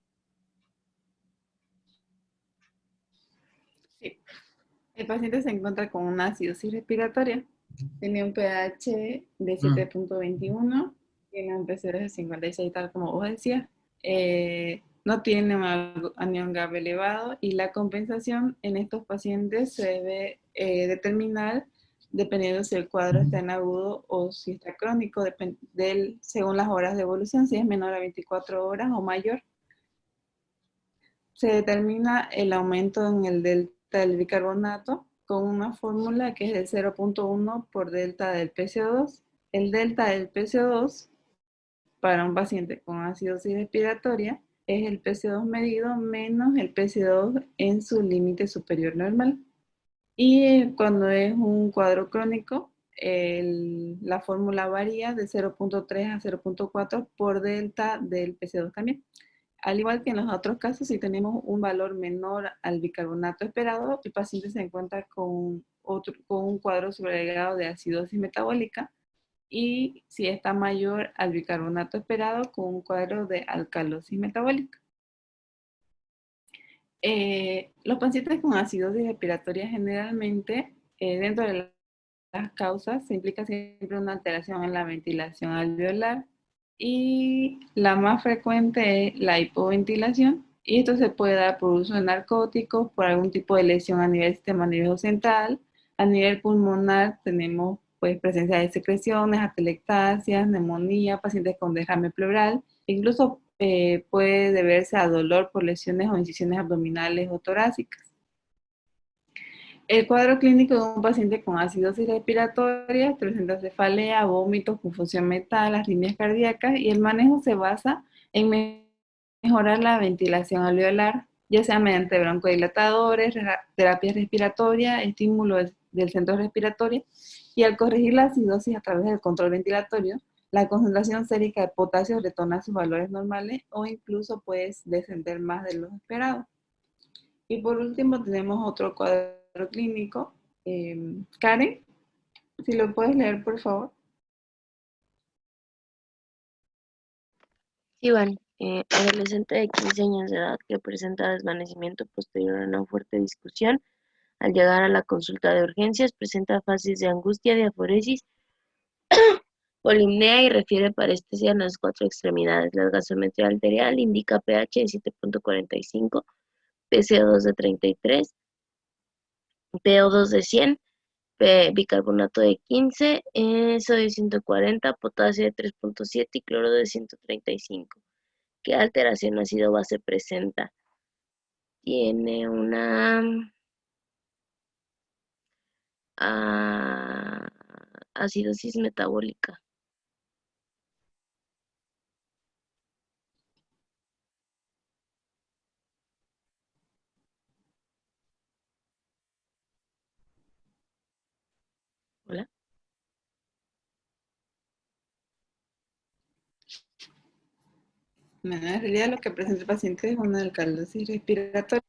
Speaker 1: Sí. El paciente se encuentra con una acidosis respiratoria. Tiene un pH de 7.21, tiene un PCO de 56, tal como vos decías. No tiene un anión GAP elevado y la compensación en estos pacientes se debe determinar dependiendo si el cuadro está en agudo o si está crónico, según las horas de evolución, si es menor a 24 horas o mayor. Se determina el aumento en el delta del bicarbonato con una fórmula que es del 0.1 por delta del PCO2. El delta del PCO2 para un paciente con acidosis respiratoria es el PCO2 medido menos el PCO2 en su límite superior normal. Y cuando es un cuadro crónico, la fórmula varía de 0.3 a 0.4 por delta del PCO2 también. Al igual que en los otros casos, si tenemos un valor menor al bicarbonato esperado, el paciente se encuentra con un cuadro sobreagregado de acidosis metabólica, y si está mayor al bicarbonato esperado, con un cuadro de alcalosis metabólica. Los pacientes con acidosis respiratoria generalmente, dentro de las causas, se implica siempre una alteración en la ventilación alveolar, y la más frecuente es la hipoventilación, y esto se puede dar por uso de narcóticos, por algún tipo de lesión a nivel del sistema nervioso central. A nivel pulmonar tenemos pues presencia de secreciones, atelectasias, neumonía, pacientes con derrame pleural, incluso puede deberse a dolor por lesiones o incisiones abdominales o torácicas. El cuadro clínico de un paciente con acidosis respiratoria presenta cefalea, vómitos, confusión mental, arritmias cardíacas, y el manejo se basa en mejorar la ventilación alveolar, ya sea mediante broncodilatadores, terapia respiratoria, estímulo del centro respiratorio, y al corregir la acidosis a través del control ventilatorio, la concentración sérica de potasio retorna a sus valores normales o incluso puede descender más de lo esperado. Y por último tenemos otro cuadro clínico. Karen, si lo puedes leer, por favor.
Speaker 2: Iván, adolescente de 15 años de edad que presenta desvanecimiento posterior a una fuerte discusión. Al llegar a la consulta de urgencias, presenta fases de angustia, diaforesis, polimnia y refiere parestesia en las 4 extremidades. La gasometría arterial indica pH de 7.45, PCO2 de 33, PO2 de 100, bicarbonato de 15, sodio 140, potasio de 3.7 y cloro de 135. ¿Qué alteración ácido-base presenta? Tiene una acidosis metabólica. Hola.
Speaker 1: Bueno, en realidad lo que presenta el paciente es una alcalosis respiratoria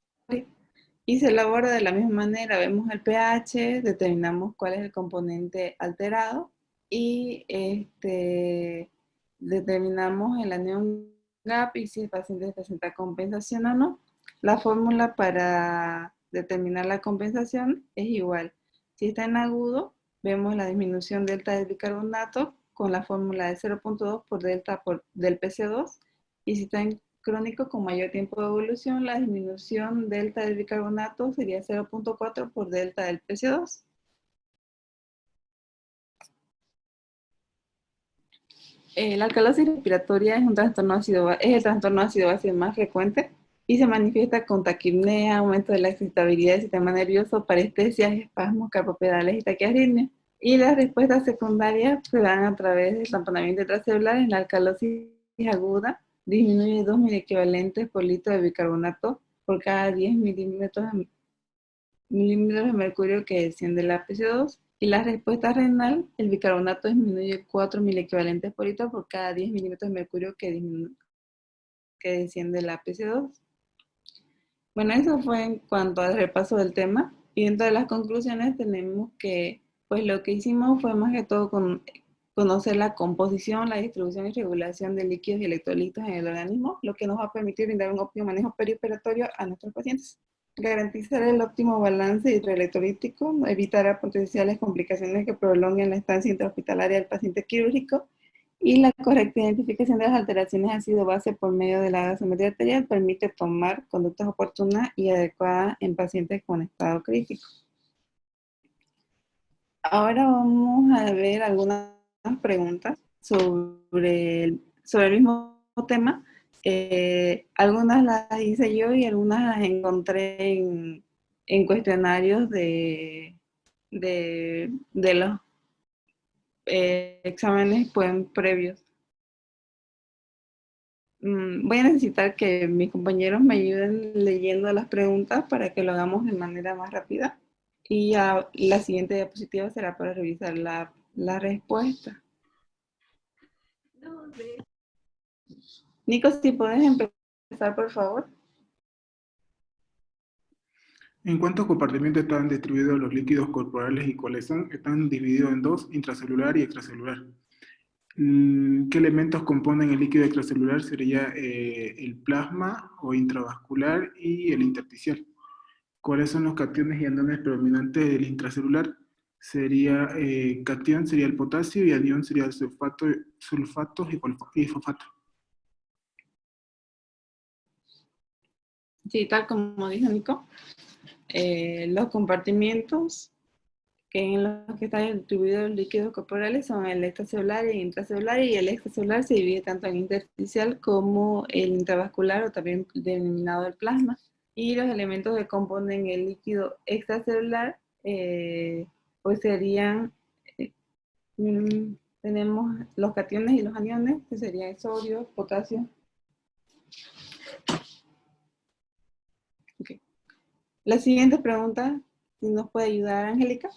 Speaker 1: y se elabora de la misma manera. Vemos el pH, determinamos cuál es el componente alterado y determinamos el anión GAP y si el paciente presenta compensación o no. La fórmula para determinar la compensación es igual. Si está en agudo, vemos la disminución delta del bicarbonato con la fórmula de 0.2 por delta del PC2. Y si está en crónico con mayor tiempo de evolución, la disminución delta del bicarbonato sería 0.4 por delta del PC2. La alcalosis respiratoria es el trastorno ácido-base más frecuente y se manifiesta con taquipnea, aumento de la excitabilidad del sistema nervioso, parestesias, espasmos carpopedales y taquiarritmia. Y las respuestas secundarias se dan a través del tamponamiento intracelular. En la alcalosis aguda disminuye 2 miliequivalentes por litro de bicarbonato por cada 10 milímetros de mercurio que desciende la PC2. Y la respuesta renal, el bicarbonato disminuye 4 miliequivalentes por litro por cada 10 milímetros de mercurio que desciende la PC2. Bueno, eso fue en cuanto al repaso del tema. Y dentro de las conclusiones tenemos que, pues lo que hicimos fue más que todo conocer la composición, la distribución y regulación de líquidos y electrolitos en el organismo, lo que nos va a permitir brindar un óptimo manejo perioperatorio a nuestros pacientes. Garantizar el óptimo balance hidroelectrolítico, evitar potenciales complicaciones que prolonguen la estancia intrahospitalaria del paciente quirúrgico y la correcta identificación de las alteraciones ácido-base por medio de la gasometría arterial permite tomar conductas oportunas y adecuadas en pacientes con estado crítico. Ahora vamos a ver algunas preguntas sobre el mismo tema. Algunas las hice yo y algunas las encontré en cuestionarios de los exámenes previos. Voy a necesitar que mis compañeros me ayuden leyendo las preguntas para que lo hagamos de manera más rápida. Y la siguiente diapositiva será para revisar la respuesta. Nico, si puedes empezar, por favor.
Speaker 8: ¿En cuántos compartimentos están distribuidos los líquidos corporales y cuáles son? Están divididos en 2, intracelular y extracelular. ¿Qué elementos componen el líquido extracelular? Sería el plasma o intravascular y el intersticial. ¿Cuáles son los cationes y aniones predominantes del intracelular? Sería cation sería el potasio y anión sería el sulfato y fosfato.
Speaker 1: Sí, tal como dijo Nico, los compartimientos en los que están distribuidos los líquidos corporales son el extracelular y el intracelular, y el extracelular se divide tanto en intersticial como el intravascular, o también denominado el plasma. Y los elementos que componen el líquido extracelular pues serían, tenemos los cationes y los aniones, que serían el sodio, potasio. Okay. La siguiente pregunta, si nos puede ayudar Angélica.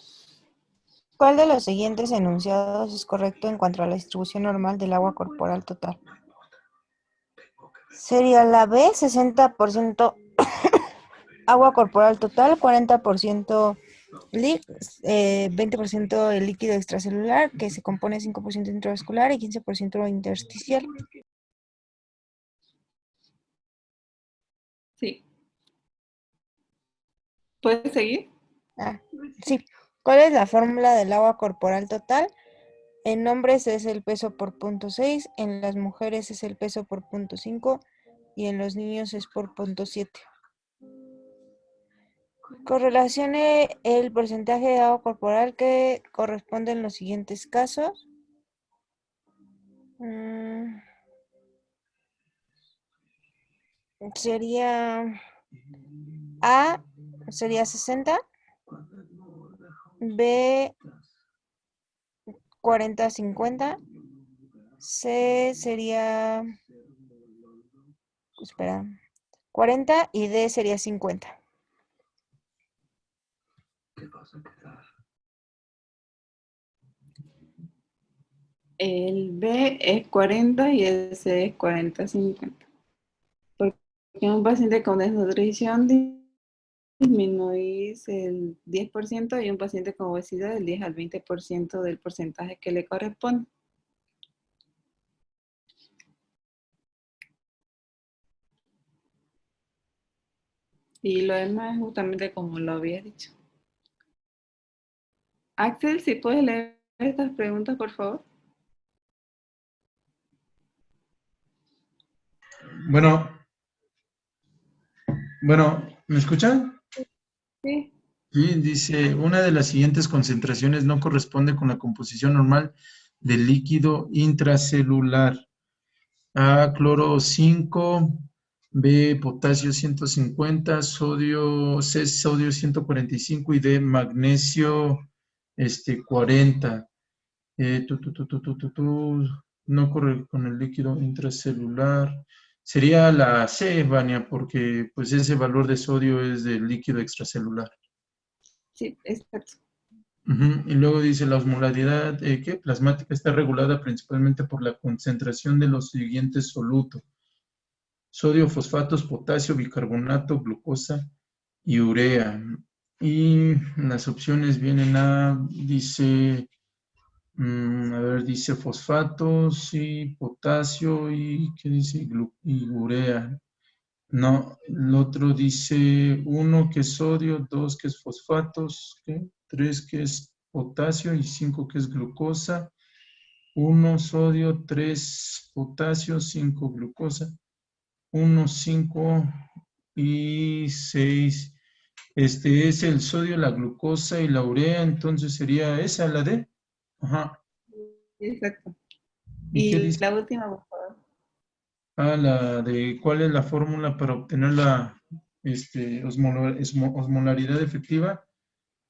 Speaker 9: ¿Cuál de los siguientes enunciados es correcto en cuanto a la distribución normal del agua corporal total? Sería la B, 60% agua corporal total, 40% 20% de líquido extracelular, que se compone 5% intravascular y 15% intersticial.
Speaker 1: Sí. ¿Puedes seguir?
Speaker 9: Sí. ¿Cuál es la fórmula del agua corporal total? En hombres es el peso por 0.6, en las mujeres es el peso por 0.5 y en los niños es por 0.7. Correlacione el porcentaje de agua corporal que corresponde en los siguientes casos. Sería A, sería 60, B, 40-50, C sería, espera, 40 y D sería 50.
Speaker 1: El B es 40 y el C es 40-50. Porque un paciente con desnutrición disminuís el 10% y un paciente con obesidad el 10 al 20% del porcentaje que le corresponde. Y lo demás es justamente como lo había dicho. Axel, si puedes leer estas preguntas, por favor.
Speaker 6: Bueno, ¿me escuchan?
Speaker 1: Sí.
Speaker 6: Sí, dice, una de las siguientes concentraciones no corresponde con la composición normal del líquido intracelular. A, cloro 5, B, potasio 150, C, sodio 145 y D, magnesio 40. No corre con el líquido intracelular. Sería la C, Vania, porque pues ese valor de sodio es del líquido extracelular.
Speaker 1: Sí, exacto.
Speaker 6: Y luego dice la osmolaridad plasmática está regulada principalmente por la concentración de los siguientes solutos: sodio, fosfatos, potasio, bicarbonato, glucosa y urea. Y las opciones vienen dice fosfatos y potasio y ¿qué dice? Y urea. No, el otro dice 1 que es sodio, 2 que es fosfatos, 3 que es potasio y 5 que es glucosa. 1 sodio, 3 potasio, 5 glucosa. 1, 5 y 6. Este es el sodio, la glucosa y la urea, entonces sería esa, la D. Ajá.
Speaker 1: Exacto.
Speaker 6: ¿Y qué
Speaker 1: Y
Speaker 6: dice?
Speaker 1: la última, por favor.
Speaker 6: La de cuál es la fórmula para obtener la osmolaridad efectiva.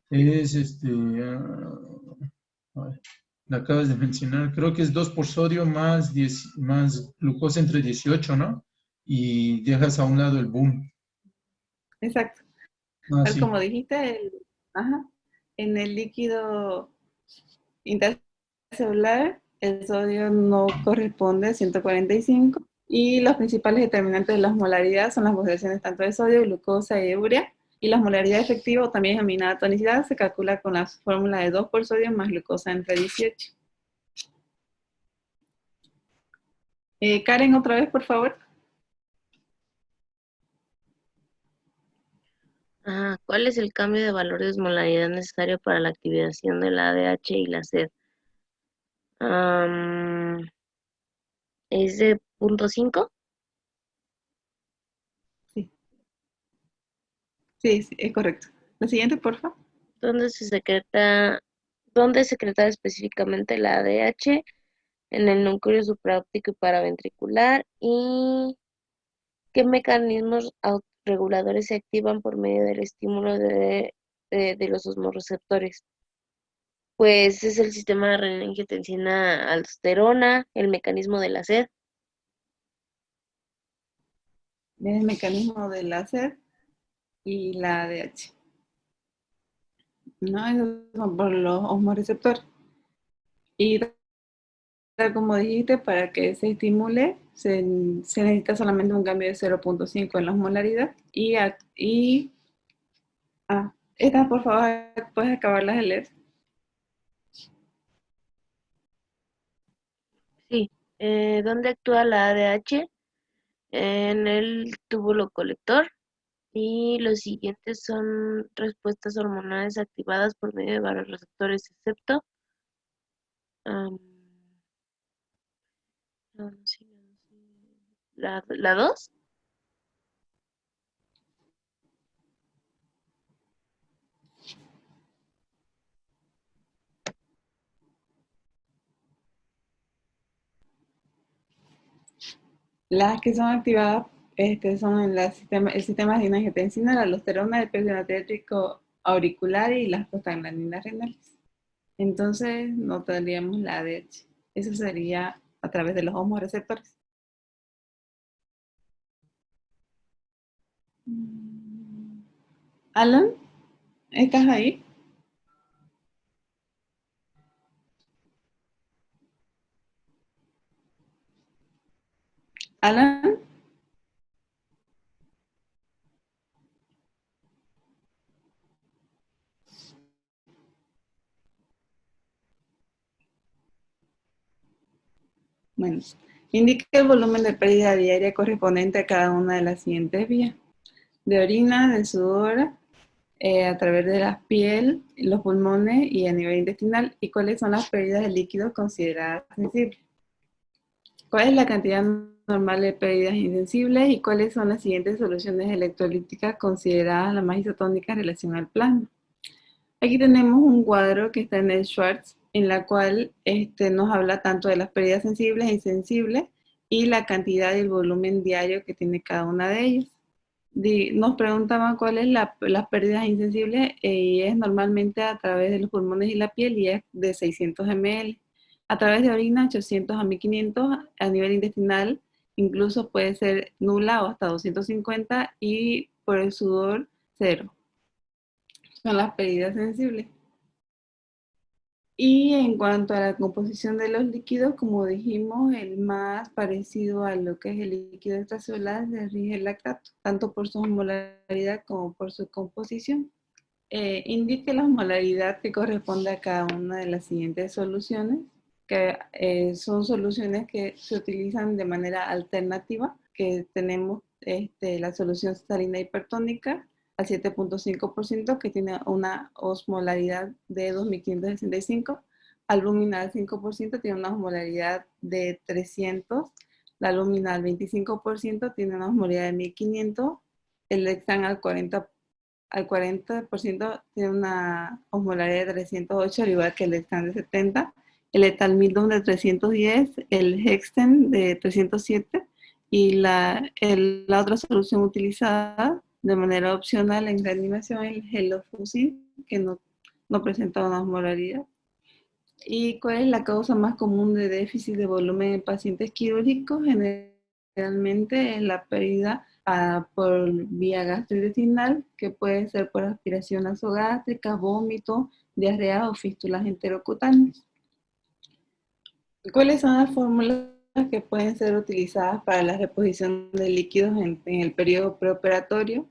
Speaker 6: Es la acabas de mencionar, creo que es 2 por sodio más glucosa entre 18, ¿no? Y dejas a un lado el boom.
Speaker 1: Exacto. Tal
Speaker 6: Sí.
Speaker 1: como dijiste, en el líquido intercelular el sodio no corresponde a 145 y los principales determinantes de la osmolaridad son las concentraciones tanto de sodio, glucosa y urea, y la osmolaridad efectiva o también denominada tonicidad se calcula con la fórmula de 2 por sodio más glucosa entre 18. Karen, otra vez, por favor.
Speaker 2: ¿Cuál es el cambio de valor de osmolaridad necesario para la activación de la ADH y la SED? ¿Es de 0.5?
Speaker 1: Sí, es correcto. La siguiente, por favor.
Speaker 2: ¿Dónde secreta específicamente la ADH? En el núcleo supraóptico y paraventricular. ¿Y qué mecanismos autorreguladores se activan por medio del estímulo de los osmorreceptores? Pues es el sistema de renin-angiotensina-aldosterona, el mecanismo de la SED.
Speaker 1: Es el mecanismo de la SED y la ADH. ¿no? Esos son por los osmoreceptores. Y tal como dijiste, para que se estimule, se necesita solamente un cambio de 0.5 en la osmolaridad. Esta, por favor, puedes acabarlas de leer.
Speaker 2: Sí. ¿Dónde actúa la ADH? En el túbulo colector. Y los siguientes son respuestas hormonales activadas por medio de varios receptores, excepto la 2.
Speaker 1: Las que son activadas son en el sistema de angiotensina, la aldosterona, el plexo natriúrgico auricular y las prostaglandinas renales. Entonces no tendríamos la ADH. Eso sería a través de los osmoreceptores. Alan, ¿estás ahí? Alan. Bueno, indica el volumen de pérdida diaria correspondiente a cada una de las siguientes vías. De orina, de sudor, a través de la piel, los pulmones y a nivel intestinal. ¿Y cuáles son las pérdidas de líquidos consideradas sensibles? ¿Cuál es la cantidad normal de pérdidas insensibles y cuáles son las siguientes soluciones electrolíticas consideradas las más isotónicas en relación al plasma? Aquí tenemos un cuadro que está en el Schwartz, en la cual nos habla tanto de las pérdidas sensibles e insensibles y la cantidad y el volumen diario que tiene cada una de ellas. Nos preguntaban cuál es las pérdidas insensibles y es normalmente a través de los pulmones y la piel y es de 600 ml. A través de orina 800 a 1500, a nivel intestinal incluso puede ser nula o hasta 250 y por el sudor 0. Son las pérdidas sensibles. Y en cuanto a la composición de los líquidos, como dijimos, el más parecido a lo que es el líquido extracelular es el lactato, tanto por su osmolaridad como por su composición. Indique la osmolaridad que corresponde a cada una de las siguientes soluciones, que son soluciones que se utilizan de manera alternativa, que tenemos la solución salina hipertónica, al 7.5%, que tiene una osmolaridad de 2565, albúmina al 5% tiene una osmolaridad de 300, la albúmina al 25% tiene una osmolaridad de 1500, el Lexan al 40% tiene una osmolaridad de 308, al igual que el Lexan de 70, el etalmidón de 310, el Hexten de 307, y la otra solución utilizada de manera opcional en reanimación es el Helofuscin, que no presenta una osmolaridad. ¿Y cuál es la causa más común de déficit de volumen en pacientes quirúrgicos? Generalmente es la pérdida por vía gastrointestinal, que puede ser por aspiración nasogástrica, vómito, diarrea o fístulas enterocutáneas. ¿Cuáles son las fórmulas que pueden ser utilizadas para la reposición de líquidos en el periodo preoperatorio?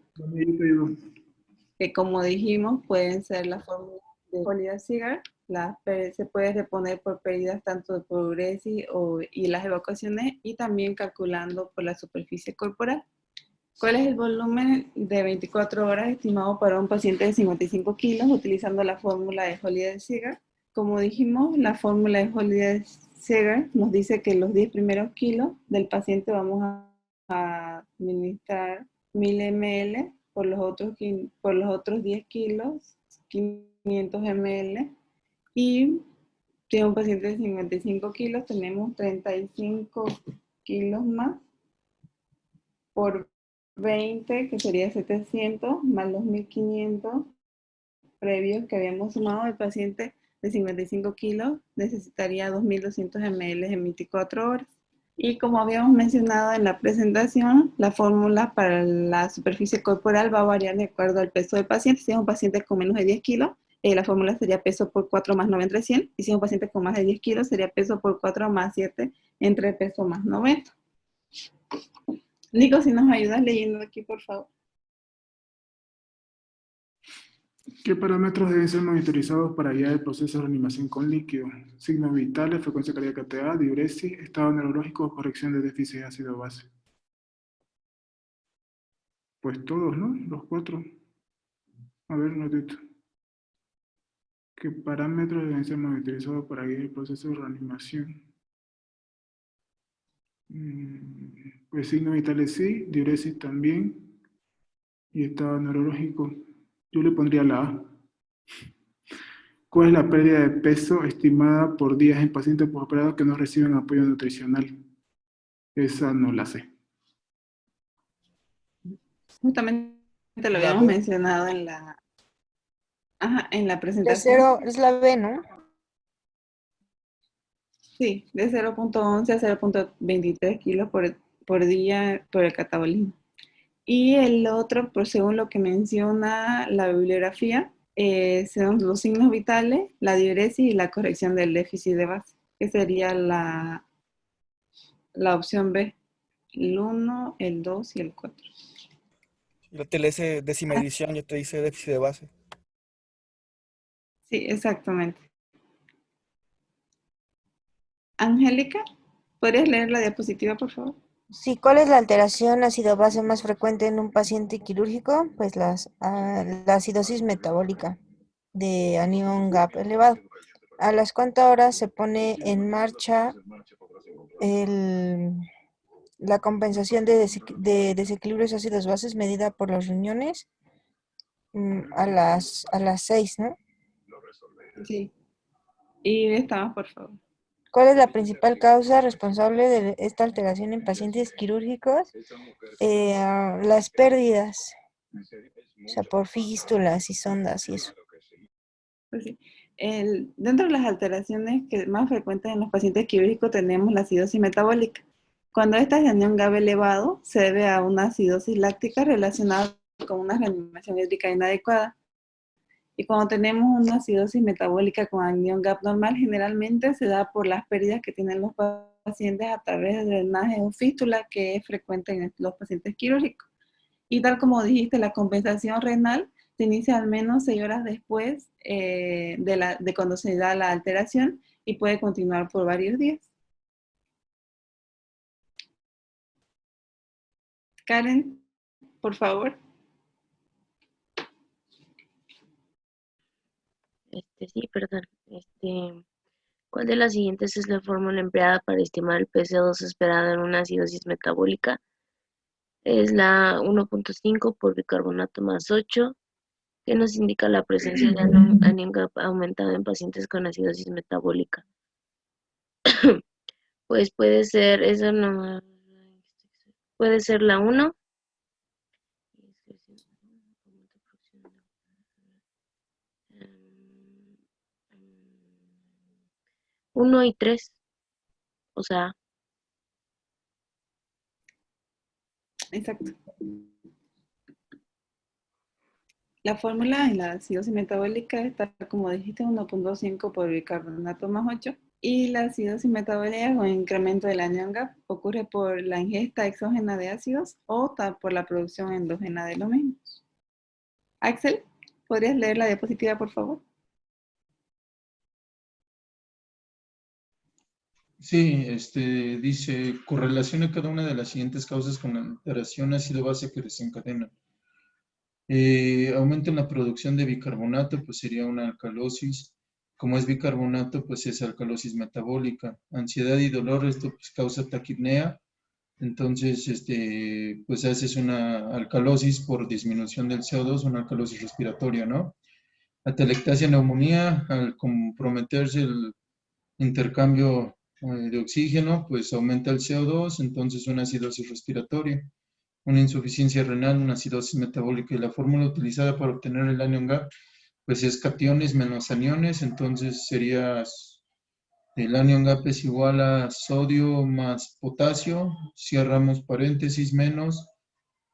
Speaker 1: Que como dijimos, pueden ser las fórmulas de Collier-Seager. Se puede reponer por pérdidas tanto por uresis y las evacuaciones, y también calculando por la superficie corporal. ¿Cuál es el volumen de 24 horas estimado para un paciente de 55 kilos utilizando la fórmula de Collier-Seager? Como dijimos, la fórmula de Collier-Seager nos dice que los 10 primeros kilos del paciente vamos a administrar 1000 ml, por los otros 10 kilos, 500 ml, y de un paciente de 55 kilos tenemos 35 kilos más por 20, que sería 700, más los 1500 previos que habíamos sumado. El paciente de 55 kilos necesitaría 2200 ml en 24 horas. Y como habíamos mencionado en la presentación, la fórmula para la superficie corporal va a variar de acuerdo al peso del paciente. Si es un paciente con menos de 10 kilos, la fórmula sería peso por 4 más 9 entre 100. Y si es un paciente con más de 10 kilos, sería peso por 4 más 7 entre peso más 90. Nico, si nos ayudas leyendo aquí, por favor.
Speaker 8: ¿Qué parámetros deben ser monitorizados para guiar el proceso de reanimación con líquido? Signos vitales, frecuencia cardíaca TA, diuresis, estado neurológico, corrección de déficit de ácido base. Pues todos, ¿no? Los 4. A ver, notito. ¿Qué parámetros deben ser monitorizados para guiar el proceso de reanimación? Pues signos vitales sí, diuresis también, y estado neurológico. Yo le pondría la A. ¿Cuál es la pérdida de peso estimada por días en pacientes postoperados que no reciben apoyo nutricional? Esa no la sé.
Speaker 1: Justamente lo
Speaker 3: La
Speaker 1: habíamos
Speaker 3: B.
Speaker 1: mencionado en la
Speaker 9: De
Speaker 1: presentación.
Speaker 9: 0 es la B, ¿no?
Speaker 1: Sí, de 0.11 a 0.23 kilos por día por el catabolismo. Y el otro, por según lo que menciona la bibliografía, son los signos vitales, la diuresis y la corrección del déficit de base, que sería la opción B, el 1, el 2 y el 4.
Speaker 3: Yo te lees décima edición, yo te dice déficit de base.
Speaker 1: Sí, exactamente. Angélica, ¿podrías leer la diapositiva, por favor?
Speaker 9: Sí, ¿cuál es la alteración ácido-base más frecuente en un paciente quirúrgico? Pues la acidosis metabólica de anión GAP elevado. ¿A las cuántas horas se pone en marcha la compensación de desequilibrios ácidos bases medida por los riñones? A las 6, ¿no?
Speaker 1: Sí. Y estamos, por favor.
Speaker 9: ¿Cuál es la principal causa responsable de esta alteración en pacientes quirúrgicos? Las pérdidas, o sea, por fístulas y sondas y eso.
Speaker 1: Pues sí. Dentro de las alteraciones que más frecuentes en los pacientes quirúrgicos tenemos la acidosis metabólica. Cuando esta es de anión GAB elevado, se debe a una acidosis láctica relacionada con una reanimación hídrica inadecuada. Y cuando tenemos una acidosis metabólica con anión GAP normal, generalmente se da por las pérdidas que tienen los pacientes a través de drenaje o fístula, que es frecuente en los pacientes quirúrgicos. Y tal como dijiste, la compensación renal se inicia al menos 6 horas después de cuando se da la alteración y puede continuar por varios días. Karen, por favor.
Speaker 2: Sí, perdón. ¿Cuál de las siguientes es la fórmula empleada para estimar el PC2 esperado en una acidosis metabólica? Es la 1.5 por bicarbonato más 8, que nos indica la presencia de anión GAP aumentado en pacientes con acidosis metabólica. Pues puede ser, eso no, puede ser la 1. 1 y 3, o sea.
Speaker 1: Exacto. La fórmula en la acidosis metabólica está, como dijiste, 1.5 por bicarbonato más 8. Y la acidosis metabólica con incremento del anión GAP ocurre por la ingesta exógena de ácidos o por la producción endógena de los mismos. Axel, ¿podrías leer la diapositiva, por favor?
Speaker 6: Sí, dice, correlaciona cada una de las siguientes causas con la alteración ácido-base que desencadena. Aumento en la producción de bicarbonato, pues sería una alcalosis. Como es bicarbonato, pues es alcalosis metabólica. Ansiedad y dolor, esto pues causa taquipnea. Entonces, pues haces una alcalosis por disminución del CO2, una alcalosis respiratoria, ¿no? Atelectasia, neumonía, al comprometerse el intercambio de oxígeno, pues aumenta el CO2, entonces una acidosis respiratoria. Una insuficiencia renal, una acidosis metabólica, y la fórmula utilizada para obtener el anión GAP, pues es cationes menos aniones, entonces sería el anión GAP es igual a sodio más potasio, cerramos paréntesis, menos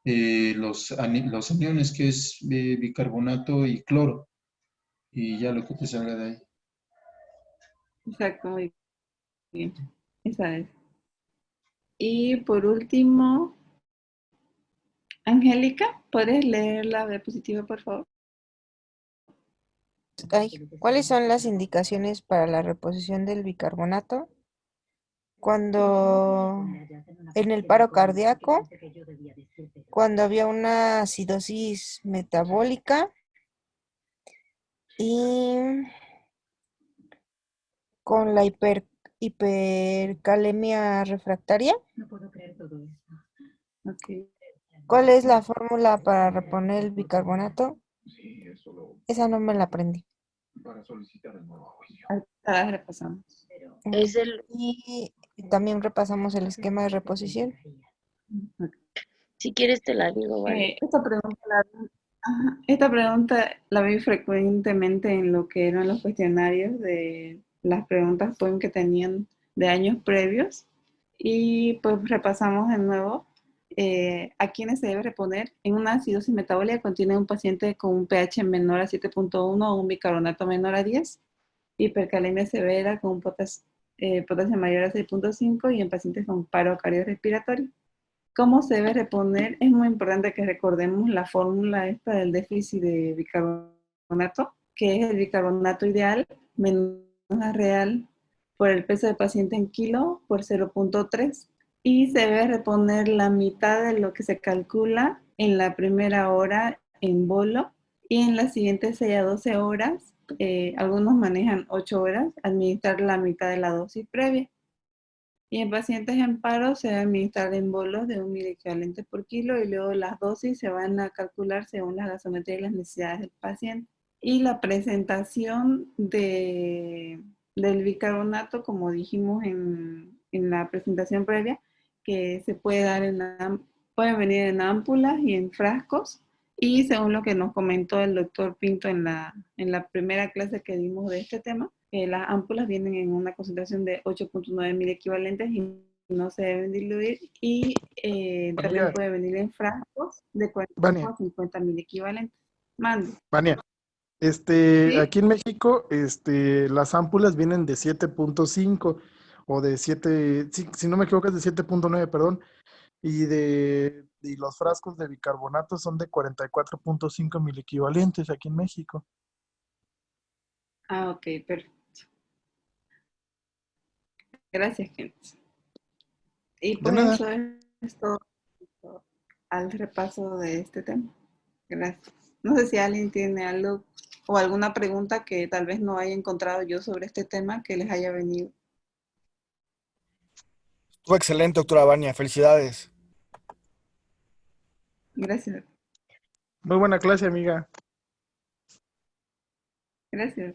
Speaker 6: los aniones, que es bicarbonato y cloro. y ya lo que te salga de ahí.
Speaker 1: Exacto, muy bien. Esa es. Y por último, Angélica, ¿puedes leer la diapositiva, por favor?
Speaker 9: Ay, ¿cuáles son las indicaciones para la reposición del bicarbonato? Cuando en el paro cardíaco, cuando había una acidosis metabólica y con la hipercalemia refractaria.
Speaker 1: Ok.
Speaker 9: ¿Cuál es la fórmula para reponer el bicarbonato? Esa no me la aprendí.
Speaker 1: Ahorita la repasamos.
Speaker 2: Es el,
Speaker 9: Y también repasamos el esquema de reposición.
Speaker 2: si quieres te la digo, vale.
Speaker 1: Esta pregunta la vi frecuentemente en lo que eran los cuestionarios de las preguntas POEM que tenían de años previos. Y pues repasamos de nuevo a quienes se debe reponer en una acidosis metabólica contiene un paciente con un pH menor a 7.1 o un bicarbonato menor a 10, hipercalemia severa con un potasio mayor a 6.5 y en pacientes con paro cardiorrespiratorio. ¿Cómo se debe reponer? Es muy importante que recordemos la fórmula esta del déficit de bicarbonato, que es el bicarbonato ideal menos la real por el peso del paciente en kilo por 0.3. Y se debe reponer la mitad de lo que se calcula en la primera hora en bolo y en las siguientes 6 a 12 horas, algunos manejan 8 horas, administrar la mitad de la dosis previa. Y en pacientes en paro se debe administrar en bolos de 1 miliequivalente por kilo y luego las dosis se van a calcular según la gasometría y las necesidades del paciente. Y la presentación del bicarbonato, como dijimos en la presentación previa, que se puede dar puede venir en ámpulas y en frascos. Y según lo que nos comentó el doctor Pinto en la primera clase que dimos de este tema, las ámpulas vienen en una concentración de 8.9 miliequivalentes y no se deben diluir. Y también puede venir en frascos de 45 a 50 miliequivalentes. Mande.
Speaker 4: Vania,
Speaker 1: ¿Sí?
Speaker 4: aquí en México, las ámpulas vienen de 7.5 o de 7, si no me equivoco es de 7.9, perdón, y los frascos de bicarbonato son de 44.5 miliequivalentes aquí en México.
Speaker 1: Ah, ok, perfecto. Gracias, gente. Y
Speaker 4: De
Speaker 1: pues
Speaker 4: nada.
Speaker 1: eso es todo al repaso de este tema. Gracias. No sé si alguien tiene algo o alguna pregunta que tal vez no haya encontrado yo sobre este tema que les haya venido.
Speaker 3: Estuvo excelente, doctora Vania. Felicidades.
Speaker 1: Gracias.
Speaker 4: Muy buena clase, amiga.
Speaker 1: Gracias.